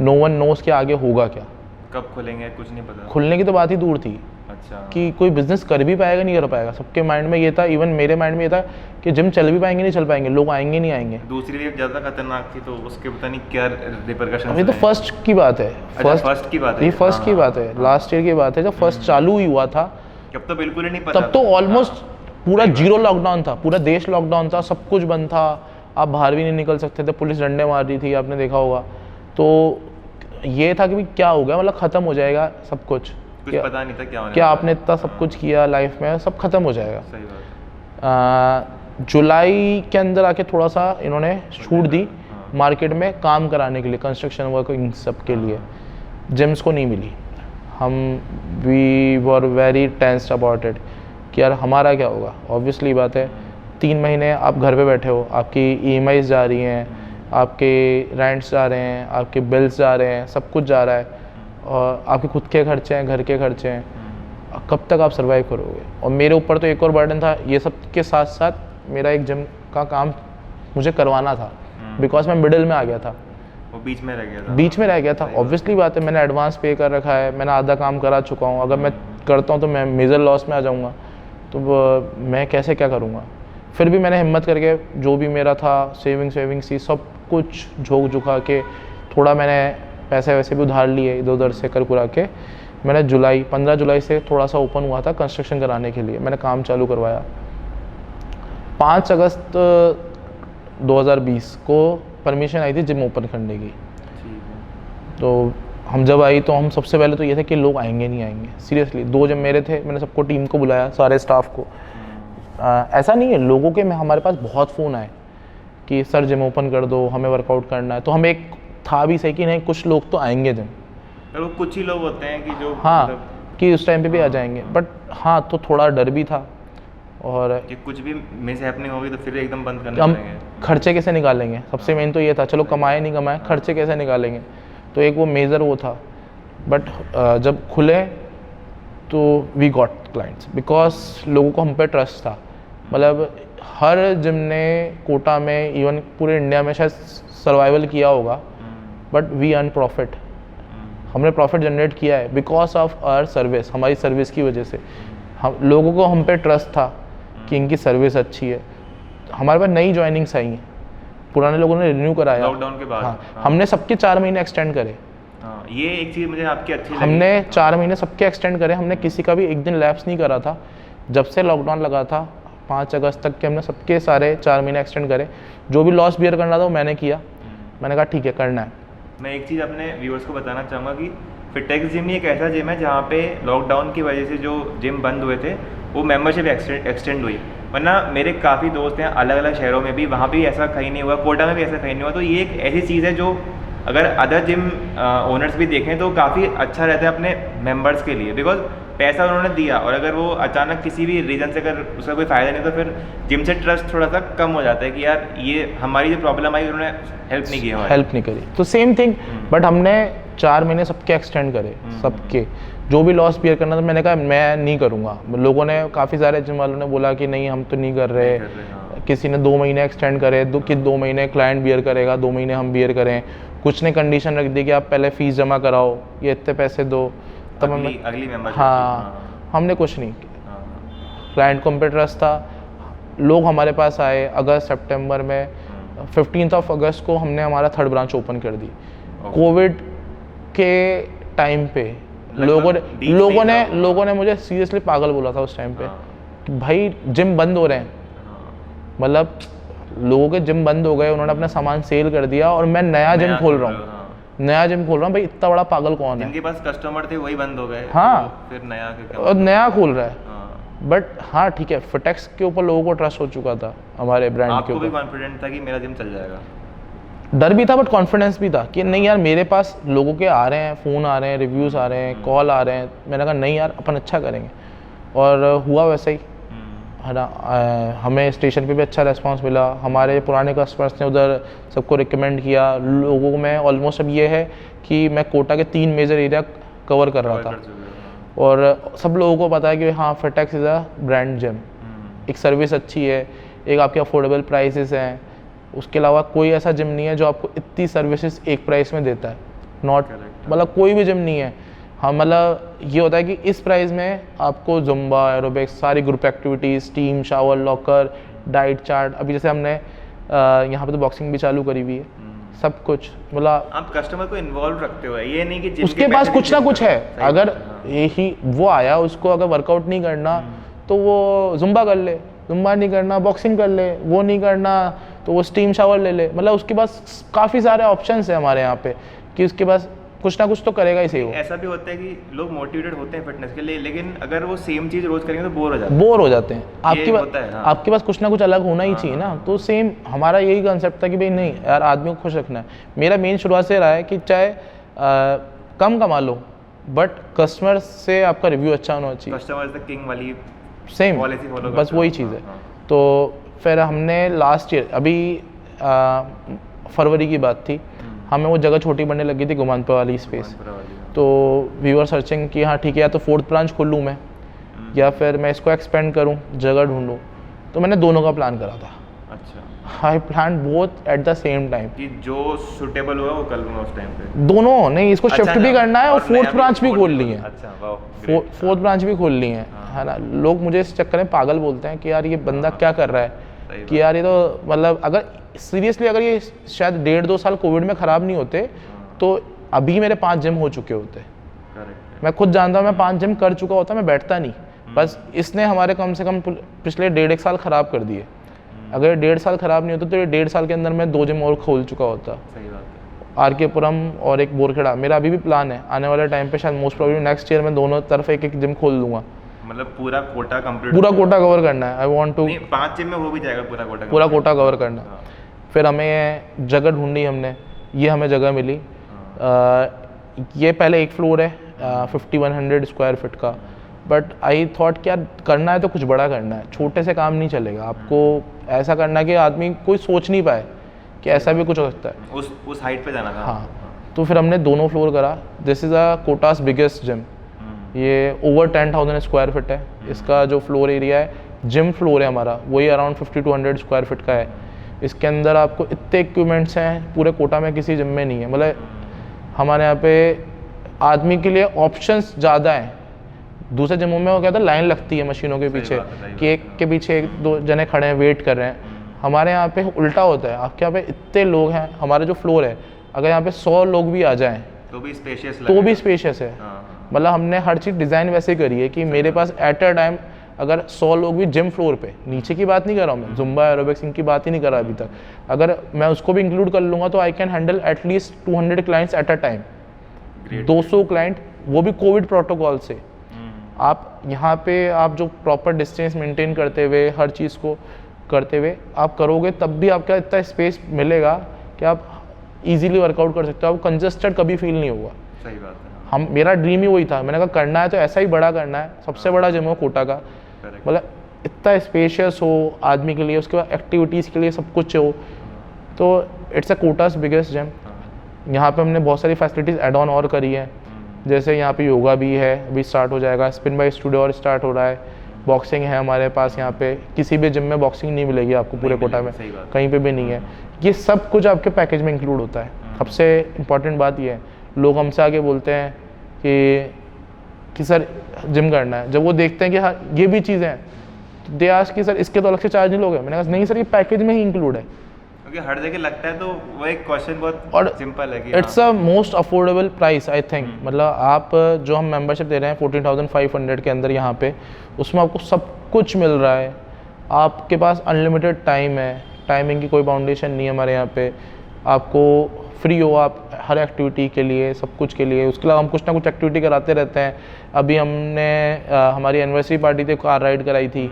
नो वन नोस के आगे होगा क्या, कब खुलेंगे कुछ नहीं पता। खुलने की तो बात ही दूर थी। अच्छा। कि कोई बिजनेस कर भी पाएगा नहीं कर पाएगा, सबके माइंड में ये था, इवन मेरे माइंड में ये था कि जिम चल भी पाएंगे नहीं चल पाएंगे, लोग आएंगे नहीं आएंगे। दूसरी वेव ज़्यादा खतरनाक थी तो उसके पता नहीं क्या रिपरकशन। अभी तो फर्स्ट की बात है, फर्स्ट की बात है, ये फर्स्ट की बात है, लास्ट ईयर की बात है जब फर्स्ट चालू ही हुआ था। तब तो बिल्कुल ही नहीं पता, तब तो ऑलमोस्ट पूरा जीरो लॉकडाउन था, पूरा देश लॉकडाउन था, सब कुछ बंद था, आप बाहर भी नहीं निकल सकते थे, पुलिस डंडे मार रही थी, आपने देखा होगा। तो ये था कि क्या हो गया, मतलब ख़त्म हो जाएगा सब कुछ पता नहीं था क्या होने क्या आपने इतना सब कुछ किया लाइफ में, सब खत्म हो जाएगा। सही बात। जुलाई के अंदर आके थोड़ा सा इन्होंने छूट दी मार्केट में काम कराने के लिए, कंस्ट्रक्शन वर्क इन सब के लिए, जिम्स को नहीं मिली। हम we were very tensed about it कि यार हमारा क्या होगा। ऑब्वियसली बात है 3 महीने आप घर पे बैठे हो, आपकी EMIs जा रही हैं, आपके रेंट्स जा रहे हैं, आपके बिल्स जा रहे हैं, सब कुछ जा रहा है, और आपके खुद के खर्चे हैं, घर के खर्चे हैं, कब तक आप सर्वाइव करोगे। और मेरे ऊपर तो एक और बर्डन था, ये सब के साथ साथ मेरा एक जिम का काम मुझे करवाना था, बिकॉज मैं मिडिल में आ गया था, वो बीच में रह गया था, बीच में रह गया था। ऑब्वियसली बात है मैंने एडवांस पे कर रखा है, मैंने आधा काम करा चुका हूँ, अगर मैं करता हूँ तो मैं मेजर लॉस में आ जाऊँगा, तो मैं कैसे क्या करूँगा। फिर भी मैंने हिम्मत करके जो भी मेरा था सेविंग थी, सब कुछ झोंक झुका के, थोड़ा मैंने पैसे वैसे भी उधार लिए इधर उधर से कर कुरा के, मैंने 15 जुलाई से थोड़ा सा ओपन हुआ था कंस्ट्रक्शन कराने के लिए, मैंने काम चालू करवाया। 5 अगस्त 2020 को परमिशन आई थी जिम ओपन करने की। तो हम जब आई तो हम सबसे पहले तो ये थे कि लोग आएंगे नहीं आएंगे, सीरियसली 2 जिम मेरे थे, मैंने सबको टीम को बुलाया, सारे स्टाफ को। ऐसा नहीं है लोगों के में हमारे पास बहुत फ़ोन आए कि सर जिम ओपन कर दो, हमें वर्कआउट करना है। तो हम एक था भी सही कि नहीं कुछ लोग तो आएंगे जिम, तो कुछ ही लोग होते हैं कि जो हाँ कि उस टाइम पे भी आ जाएंगे, बट हाँ तो थोड़ा डर भी था, और कि कुछ भी मिस हैपनिंग होगी तो फिर एकदम बंद करना हम पड़ेंगे। खर्चे कैसे निकालेंगे, सबसे मेन तो ये था, चलो कमाए नहीं कमाए खर्चे कैसे निकालेंगे, तो एक वो मेजर वो था। बट जब खुले तो वी गॉट क्लाइंट्स बिकॉज लोगों को हम पे ट्रस्ट था। मतलब हर जिम ने कोटा में, इवन पूरे इंडिया में शायद सर्वाइवल किया होगा, बट वी अर्न प्रॉफिट, हमने प्रॉफिट जनरेट किया है बिकॉज ऑफ आवर सर्विस, हमारी सर्विस की वजह से। हम लोगों को हम पे ट्रस्ट था कि इनकी सर्विस अच्छी है। हमारे पास नई ज्वाइनिंग्स आई हैं, पुराने लोगों ने रिन्यू कराया लॉकडाउन के बाद। हाँ, हमने सबके 4 महीने एक्सटेंड करे। हाँ, ये एक चीज़ मुझे आपकी अच्छी लगी। हमने 4 महीने सबके एक्सटेंड करे, हमने किसी का भी एक दिन लैप्स नहीं करा था। जब से लॉकडाउन लगा था 5 अगस्त तक के हमने सबके सारे 4 महीने एक्सटेंड करे। जो भी लॉस बियर करना था वो मैंने किया, मैंने कहा ठीक है करना है। मैं एक चीज़ अपने व्यूअर्स को बताना चाहूँगा कि फिटेक्स जिम ही एक ऐसा जिम है जहाँ पे लॉकडाउन की वजह से जो जिम बंद हुए थे वो मेंबरशिप एक्सटेंड हुई, वरना मेरे काफ़ी दोस्त हैं अलग अलग शहरों में भी, वहाँ भी ऐसा कहीं नहीं हुआ, कोटा में भी ऐसा कहीं नहीं हुआ। तो ये एक ऐसी चीज़ है जो अगर अदर जिम ओनर्स भी देखें तो काफ़ी अच्छा रहता है अपने मेंबर्स के लिए, बिकॉज पैसा उन्होंने दिया और अगर वो अचानक किसी भी रीज़न से अगर उसका कोई फ़ायदा नहीं तो फिर जिम से ट्रस्ट थोड़ा सा कम हो जाता है कि यार ये हमारी जो प्रॉब्लम आई उन्होंने हेल्प नहीं की हमारी। हेल्प नहीं करी, तो सेम थिंग। बट हमने 4 महीने सबके एक्सटेंड करे, सबके जो भी लॉस बियर करना था मैंने कहा मैं नहीं करूँगा। लोगों ने काफ़ी सारे जिम वालों ने बोला कि नहीं हम तो नहीं कर रहे, किसी ने 2 महीने एक्सटेंड करे, 2 महीने क्लाइंट बियर करेगा, 2 महीने हम बियर करें, कुछ ने कंडीशन रख दी कि आप पहले फीस जमा कराओ, ये इतने पैसे दो, तब हमें अगली मेंबरशिप। हाँ, हमने कुछ नहीं किया। क्लाइंट को हम पे ट्रस्ट था, लोग हमारे पास आए। अगस्त सितंबर में 15 अगस्त को हमने हमारा 3rd ब्रांच ओपन कर दी। कोविड के टाइम पे लोगों ने मुझे सीरियसली पागल बोला था उस टाइम पे कि भाई जिम बंद हो रहे हैं, मतलब लोगों के जिम बंद हो गए, उन्होंने अपना सामान सेल कर दिया और मैं नया जिम खोल रहा हूँ, नया जिम खोल रहा हूँ। भाई इतना बड़ा पागल कौन है? जिनके पास कस्टमर थे वही बंद हो गए। हाँ, तो फिर और नया खोल रहा है। बट हाँ ठीक है, फिटेक्स के ऊपर लोगों को ट्रस्ट हो चुका था, हमारे ब्रांड के आपको भी ऊपर कॉन्फिडेंट था कि मेरा जिम चल जाएगा? डर भी था बट कॉन्फिडेंस भी था कि नहीं यार मेरे पास लोगों के आ रहे हैं, फ़ोन आ रहे हैं, रिव्यूज़ आ रहे हैं, कॉल आ रहे हैं। मैंने कहा नहीं यार अपन अच्छा करेंगे, और हुआ वैसा ही है ना। हमें स्टेशन पे भी अच्छा रिस्पांस मिला, हमारे पुराने कस्टमर्स ने उधर सबको रिकमेंड किया। लोगों को मैं ऑलमोस्ट अब ये है कि मैं कोटा के 3 मेजर एरिया कवर कर रहा था और सब लोगों को पता है कि हाँ फिटेक्स इज़ अ ब्रांड जिम, एक सर्विस अच्छी है, एक आपके अफोर्डेबल प्राइसेस हैं। उसके अलावा कोई ऐसा जिम नहीं है जो आपको इतनी सर्विसेज एक प्राइस में देता है, नॉट मतलब कोई भी जिम नहीं है। हाँ मतलब ये होता है कि इस प्राइस में आपको जुम्बा, एरोबिक्स, सारी group activities, team, shower, locker, diet chart, अभी जैसे हमने यहाँ पे तो बॉक्सिंग भी चालू करी हुई है, सब कुछ मतलब आप कस्टमर को इन्वॉल्व रखते हो, ये नहीं कि जिम उसके पास कुछ ना कुछ है। अगर यही वो आया, उसको अगर वर्कआउट नहीं करना तो वो जुम्बा कर ले, जुम्बा नहीं करना बॉक्सिंग कर ले, वो नहीं करना तो वो स्टीम शावर ले ले। मतलब उसके पास काफ़ी सारे ऑप्शंस हैं हमारे यहाँ पे कि उसके पास कुछ ना कुछ तो करेगा ही सही। वो ऐसा भी होता है कि लोग मोटिवेटेड होते हैं फिटनेस के लिए, लेकिन अगर वो सेम चीज़ रोज करेंगे तो बोर हो जाते हैं। आपके पास कुछ ना कुछ अलग होना ही चाहिए ना। तो सेम हमारा यही कंसेप्ट था कि भाई नहीं यार आदमी को खुश रखना है। मेरा मेन शुरुआत से रहा है कि चाहे कम कमा लो बट कस्टमर से आपका रिव्यू अच्छा होना चाहिए। कस्टमर इज द किंग वाली सेम पॉलिसी फॉलो, बस वही चीज़ है। तो फिर हमने लास्ट ईयर अभी फरवरी की बात थी, हमें वो जगह छोटी बनने लगी थी गुमानपुर वाली स्पेस। तो वी वर सर्चिंग कि हाँ ठीक है या तो 4th ब्रांच खोल लूँ मैं या फिर मैं इसको एक्सपेंड करूँ, जगह ढूंढूँ। तो मैंने दोनों का प्लान करा था। अच्छा, I plan both at the same time कि जो सूटेबल हुआ वो कर लूँगा उस टाइम पे। दोनों नहीं, इसको शिफ्ट भी करना है और 4th ब्रांच भी खोल ली है। अच्छा वाह, 4th ब्रांच भी खोल ली है, है ना। लोग मुझे इस चक्कर में पागल बोलते हैं कि यार ये बंदा क्या कर रहा है, कि यार ये तो मतलब अगर सीरियसली अगर ये शायद 1.5-2 साल कोविड में ख़राब नहीं होते तो अभी मेरे 5 जिम हो चुके होते। मैं खुद जानता हूँ मैं 5 जिम कर चुका होता, मैं बैठता नहीं। बस इसने हमारे कम से कम पिछले 1.5 साल ख़राब कर दिए। अगर 1.5 साल ख़राब नहीं होता तो ये 1.5 साल के अंदर मैं 2 जिम और खोल चुका होता। सही बात है। आर.के. पुरम और एक बोरखेड़ा। मेरा अभी भी प्लान है आने वाले टाइम पे, शायद मोस्ट प्रोबेबली नेक्स्ट ईयर में दोनों तरफ एक जिम खोल दूंगा। मतलब पूरा कोटा कंप्लीट, पूरा कोटा कवर करना है। आई वांट टू 5 जिम में हो भी जाएगा पूरा कोटा कवर करना है। फिर हमें जगह ढूंढी हमने, ये हमें जगह मिली। ये पहले एक फ्लोर है 5100 स्क्वायर फीट का, बट आई थॉट कि यार करना है तो कुछ बड़ा करना है, छोटे से काम नहीं चलेगा। आपको ऐसा करना है कि आदमी कोई सोच नहीं पाए कि ऐसा भी कुछ हो सकता है। उस हाइट पे जाना था। हाँ, तो फिर हमने दोनों फ्लोर करा। This is a quotas biggest gym. ये ओवर 10,000 स्क्वायर फीट है। इसका जो फ्लोर एरिया है, जिम फ्लोर है हमारा, वही अराउंड 50-100 स्क्वायर फीट का है। इसके अंदर आपको इतने इक्विपमेंट्स हैं पूरे कोटा में किसी जिम में नहीं है। मतलब हमारे यहाँ पे आदमी के लिए ऑप्शंस ज़्यादा हैं। दूसरे जिमों में वो क्या था, लाइन लगती है मशीनों के पीछे कि एक के पीछे 1-2 जने खड़े हैं, वेट कर रहे हैं। हमारे यहाँ पे उल्टा होता है। आपके यहाँ पे इतने लोग हैं, हमारा जो फ्लोर है अगर यहाँ पे 100 लोग भी आ जाएँ तो भी स्पेशियस है। मतलब हमने हर चीज़ डिज़ाइन वैसे करी है कि मेरे पास एट अ टाइम अगर 100 लोग भी जिम फ्लोर पे, नीचे की बात नहीं कर रहा हूँ मैं, जुम्बा एरोबिक्स इनकी बात ही नहीं कर रहा अभी तक, अगर मैं उसको भी इंक्लूड कर लूँगा तो I can handle at least 200 clients at a time. 200 client, वो भी कोविड प्रोटोकॉल से। आप यहाँ पे आप जो प्रॉपर डिस्टेंस मेंटेन करते हुए, हर चीज़ को करते हुए आप करोगे, तब भी आपका इतना स्पेस मिलेगा कि आप इजीली वर्कआउट कर सकते हो। आप कंजस्टेड कभी फील नहीं होगा। सही बात है। हम मेरा ड्रीम ही वही था, मैंने कहा करना है तो ऐसा ही बड़ा करना है, सबसे बड़ा जिम हो कोटा का, मतलब इतना स्पेशियस हो आदमी के लिए, उसके बाद एक्टिविटीज़ के लिए सब कुछ हो, तो it's a quotas biggest gym. यहाँ पे हमने बहुत सारी फैसिलिटीज़ एड ऑन और करी है, जैसे यहाँ पे योगा भी है, अभी स्टार्ट हो जाएगा, स्पिन बाय स्टूडियो और स्टार्ट हो रहा है, बॉक्सिंग है हमारे पास यहाँ पे, किसी भी जिम में बॉक्सिंग नहीं मिलेगी आपको पूरे कोटा में, कहीं पे भी नहीं है, ये सब कुछ आपके पैकेज में इंक्लूड होता है। सबसे इम्पॉर्टेंट बात ये है, लोग हमसे आके बोलते हैं कि सर जिम करना है, जब वो देखते हैं कि हाँ ये भी चीज़ें हैं, तो दे आस्क कि सर इसके तो अलग से चार्ज नहीं लोगे, मैंने कहा नहीं सर ये पैकेज में ही इंक्लूड है, क्योंकि हर जगह लगता है, तो वो एक क्वेश्चन बहुत और सिंपल है कि it's a most affordable price I think, मतलब आप जो हम मेंबरशिप दे रहे हैं 14,500 के अंदर यहाँ पे, उसमें आपको सब कुछ मिल रहा है, आपके पास अनलिमिटेड टाइम है, टाइमिंग की कोई बाउंडेशन नहीं है हमारे यहाँ पे, आपको फ्री हो आप हर एक्टिविटी के लिए, सब कुछ के लिए। उसके अलावा हम कुछ ना कुछ एक्टिविटी कराते रहते हैं। अभी हमने हमारी एनिवर्सरी पार्टी थी, कार राइड कराई थी,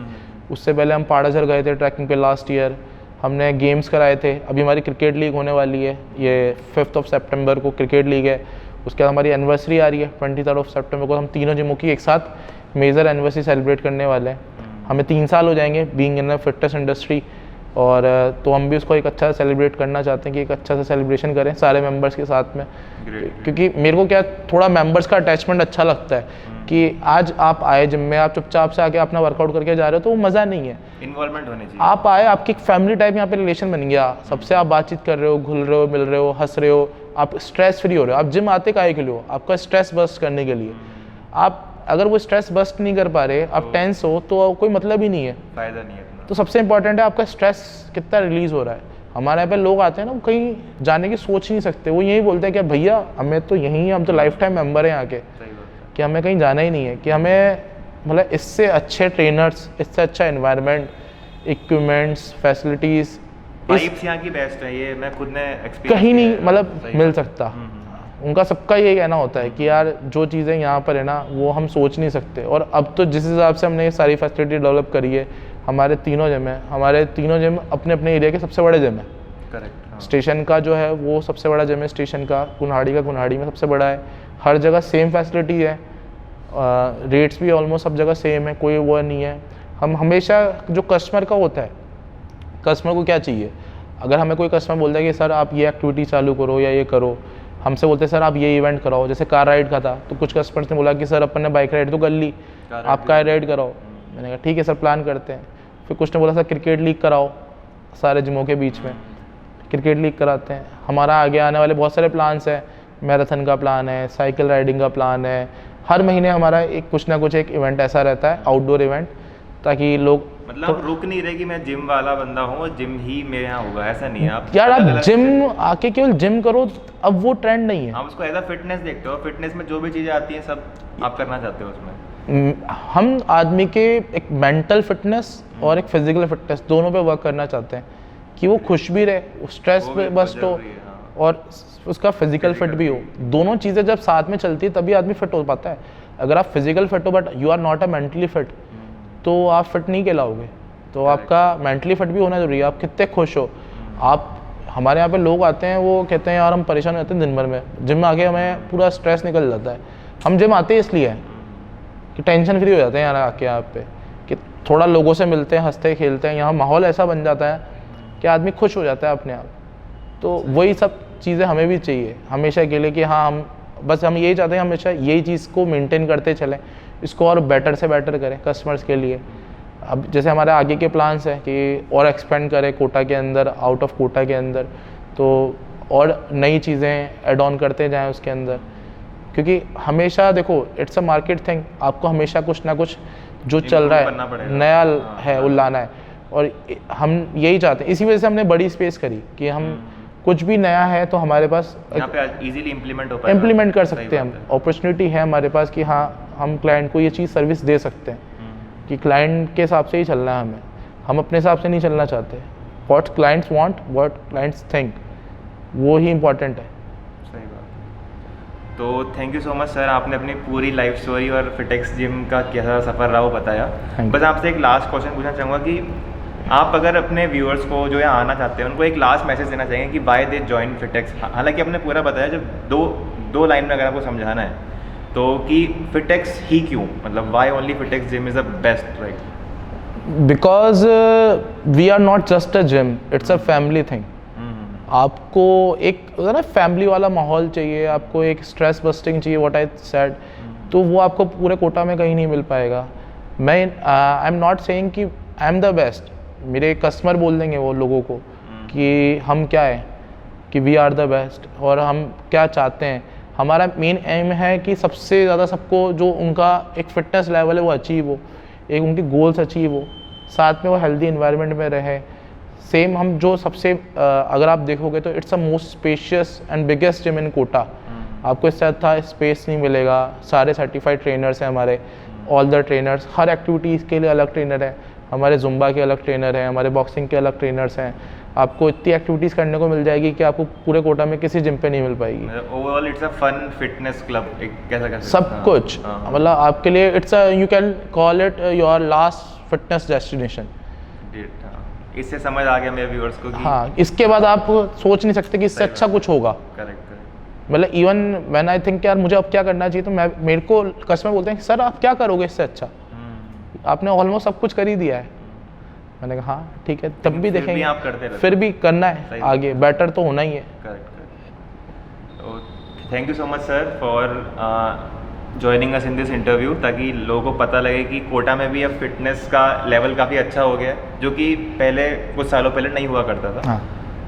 उससे पहले हम पाड़ासर गए थे ट्रैकिंग पे लास्ट ईयर, हमने गेम्स कराए थे, अभी हमारी क्रिकेट लीग होने वाली है, ये 5 सितंबर को क्रिकेट लीग है, उसके बाद हमारी एनिवर्सरी आ रही है 23 सितंबर को, हम तीनों जिमों की एक साथ मेजर एनिवर्सरी सेलिब्रेट करने वाले हैं। हमें 3 साल हो जाएंगे being in the fitness industry, और तो हम भी उसको एक अच्छा सेलिब्रेट करना चाहते हैं कि एक अच्छा सा सेलिब्रेशन करें सारे मेंबर्स के साथ में, क्योंकि मेरे को क्या थोड़ा मेंबर्स का अटैचमेंट अच्छा लगता है कि आज आप आए जिम में, आप चुपचाप से आके अपना वर्कआउट करके जा रहे हो तो वो मज़ा नहीं है, इन्वॉल्वमेंट होनी चाहिए। आप आए, आपकी एक फैमिली टाइप यहाँ पे रिलेशन बन गया, सबसे आप बातचीत कर रहे हो, घुल रहे हो, मिल रहे हो, हंस रहे हो, आप स्ट्रेस फ्री हो रहे हो। आप जिम आते काहे के लिए हो? आपका स्ट्रेस बस्ट करने के लिए। आप अगर वो स्ट्रेस बस्ट नहीं कर पा रहे, आप टेंस हो, तो कोई मतलब ही नहीं है, फायदा नहीं है इतना। तो सबसे इंपॉर्टेंट है आपका स्ट्रेस कितना रिलीज हो रहा है। हमारे यहाँ पे लोग आते हैं ना, वो कहीं जाने की सोच नहीं सकते, वो यही बोलते हैं कि भैया हमें तो यहीं, हम तो लाइफ टाइम मेंबर हैं यहाँ के, कि हमें कहीं जाना ही नहीं है, कि हमें मतलब इससे अच्छे ट्रेनर्स, इससे अच्छा एनवायरनमेंट, इक्विपमेंट्स, फैसिलिटीज़ वाइब्स यहाँ की बेस्ट है, ये मैं खुद ने एक्सपीरियंस कहीं नहीं मतलब मिल सकता। उनका सबका यही कहना होता है कि यार जो चीज़ें यहाँ पर है ना, वो हम सोच नहीं सकते। और अब तो जिस हिसाब से हमने ये सारी फैसिलिटी डेवलप करी है, हमारे तीनों जिम है, हमारे तीनों जिम अपने अपने एरिया के सबसे बड़े जिम है। करेक्ट। स्टेशन का जो है वो सबसे बड़ा जिम है, स्टेशन का कुन्हाड़ी में सबसे बड़ा है। हर जगह सेम फैसिलिटी है, रेट्स भी ऑलमोस्ट सब जगह सेम है, कोई वो नहीं है। हम हमेशा जो कस्टमर का होता है, कस्टमर को क्या चाहिए, अगर हमें कोई कस्टमर बोलता है कि सर आप ये एक्टिविटी चालू करो या ये करो, हमसे बोलते हैं सर आप ये इवेंट कराओ, जैसे कार राइड का था, तो कुछ कस्टमर्स ने बोला कि सर अपन ने बाइक राइड तो कर ली, आप कार राइड कराओ। मैंने कहा ठीक है सर, प्लान करते हैं। फिर कुछ ने बोला सर क्रिकेट लीग कराओ, सारे जिमों के बीच में क्रिकेट लीग कराते हैं। हमारा आगे आने वाले बहुत सारे प्लान्स हैं, मैराथन का प्लान है, साइकिल राइडिंग का प्लान है। हर महीने हमारा एक कुछ ना कुछ एक इवेंट ऐसा रहता है, आउटडोर इवेंट, ताकि लोग मतलब तो, रुक नहीं रहे कि मैं जिम वाला बंदा हूँ, जिम ही मेरे यहाँ होगा, ऐसा नहीं है। आप यार आप जिम आके केवल जिम करो, अब वो ट्रेंड नहीं है। आप उसको एज अ फिटनेस देखते हो, फिटनेस में जो भी चीज़ें आती हैं सब आप करना चाहते हो उसमें। हम आदमी के एक मेंटल फिटनेस और एक फिजिकल फिटनेस दोनों पे वर्क करना चाहते हैं, कि वो खुश भी रहे, स्ट्रेस पे बस्ट हो, और उसका फिजिकल फिट भी हो। दोनों चीज़ें जब साथ में चलती है तभी आदमी फिट हो पाता है। अगर आप फिजिकल फिट हो but you are not a mentally fit, तो आप फिट नहीं कहलाओगे। तो आपका मेंटली फिट भी होना जरूरी है। आप कितने खुश हो। आप हमारे यहाँ पे लोग आते हैं, वो कहते हैं यार हम परेशान रहते हैं दिन भर में, जिम में आके हमें पूरा स्ट्रेस निकल जाता है। हम जिम आते हैं इसलिए कि टेंशन फ्री हो जाते हैं यार आके यहाँ पे, कि थोड़ा लोगों से मिलते हैं, हंसते खेलते हैं, यहाँ माहौल ऐसा बन जाता है कि आदमी खुश हो जाता है अपने आप। तो वही सब चीज़ें हमें भी चाहिए हमेशा के लिए, कि हाँ हम यही चाहते हैं हमेशा यही चीज़ को मेंटेन करते चलें, इसको और बेटर से बेटर करें कस्टमर्स के लिए। अब जैसे हमारे आगे के प्लान्स हैं कि और एक्सपेंड करें कोटा के अंदर, आउट ऑफ कोटा के अंदर, तो और नई चीज़ें ऐड ऑन करते जाएं उसके अंदर, क्योंकि हमेशा देखो इट्स अ मार्केट थिंग, आपको हमेशा कुछ ना कुछ जो चल रहा है नया है वो लाना है, और हम यही चाहते हैं। इसी वजह से हमने बड़ी स्पेस करी कि हम कुछ भी नया है तो हमारे पास यहाँ पे इजीली इम्प्लीमेंट कर सकते हैं हम। अपॉर्चुनिटी है हमारे पास कि हाँ हम क्लाइंट को ये चीज़ सर्विस दे सकते हैं, कि क्लाइंट के हिसाब से ही चलना है हमें, हम अपने हिसाब से नहीं चलना चाहते। What clients want, what clients think, वो ही इम्पोर्टेंट है। सही बात। तो thank you so much sir, आपने अपनी पूरी लाइफ स्टोरी और फिटेक्स जिम का कैसा सफ़र रहा वो बताया। बस आपसे एक लास्ट क्वेश्चन पूछना चाहूँगा कि आप अगर अपने व्यूअर्स को जो यहाँ आना चाहते हैं उनको एक लास्ट मैसेज देना चाहेंगे कि वाई दे जॉइन फिटेक्स। हालांकि आपने पूरा बताया, जब दो लाइन में अगर आपको समझाना है तो कि फिटेक्स ही क्यों, मतलब why only Fitex gym is the best, right? Because we are not just a gym, it's a family thing. आपको एक ना फैमिली वाला माहौल चाहिए, आपको एक स्ट्रेस बस्टिंग चाहिए, व्हाट आई सेड, तो वो आपको पूरे कोटा में कहीं नहीं मिल पाएगा। मैं आई एम नॉट सेइंग कि आई एम द बेस्ट, मेरे कस्टमर बोल देंगे वो लोगों को कि हम क्या है, कि वी आर द बेस्ट और हम क्या चाहते हैं। हमारा मेन एम है कि सबसे ज़्यादा सबको जो उनका एक फिटनेस लेवल है वो अचीव हो, एक उनके गोल्स अचीव हो, साथ में वो हेल्दी इन्वायरमेंट में रहे। सेम हम जो सबसे अगर आप देखोगे तो it's a most spacious and biggest gym in Kota. आपको इससे अच्छा स्पेस नहीं मिलेगा, सारे सर्टिफाइड ट्रेनर्स हैं हमारे, all the trainers, her activities के लिए अलग ट्रेनर है, हमारे जुम्बा के अलग ट्रेनर हैं, हमारे बॉक्सिंग के अलग ट्रेनर्स हैं। आपको इतनी एक्टिविटीज़ करने को मिल जाएगी कि आपको पूरे कोटा में किसी जिम पे नहीं मिल पाएगी। Overall it's a fun fitness club, एक कैसा कर सकते सब हैं? कुछ मतलब आपके लिए it's a, you can call it your last fitness destination. इससे समझ आ गया मेरे व्यूअर्स को कि हाँ, इसके बाद आप सोच नहीं सकते कि इससे अच्छा कुछ होगा। करेक्ट। मतलब इवन व्हेन आई थिंक यार मुझे अब क्या करना चाहिए, तो मेरे को कस्टमर बोलते हैं कि सर आप क्या करोगे इससे अच्छा, आपने ऑलमोस्ट सब कुछ कर ही दिया है। मैंने कहा हाँ ठीक है, तब भी देखेंगे, आप करते रहते, फिर भी करना है आगे, बेटर तो होना ही है। करेक्ट। तो thank you so much sir for joining us in this interview, ताकि लोगों को पता लगे कि कोटा में भी अब फिटनेस का लेवल काफ़ी अच्छा हो गया है, जो कि पहले कुछ सालों पहले नहीं हुआ करता था। हाँ।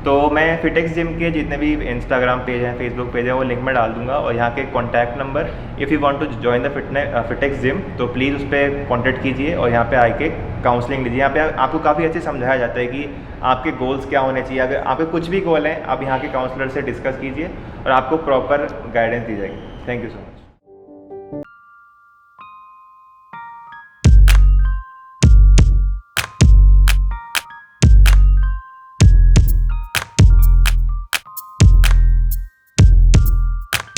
तो मैं फिटेक्स जिम के जितने भी इंस्टाग्राम पेज हैं, फेसबुक पेज है, वो लिंक में डाल दूंगा, और यहाँ के contact number, if you want to join the Fitex gym तो प्लीज़ उस पर कॉन्टैक्ट कीजिए और यहाँ पे आके काउंसलिंग लीजिए। यहाँ पे आपको काफ़ी अच्छे समझाया जाता है कि आपके गोल्स क्या होने चाहिए। अगर आपके कुछ भी गोल हैं, आप यहाँ के काउंसलर से डिस्कस कीजिए और आपको प्रॉपर गाइडेंस दी जाएगी। Thank you so much.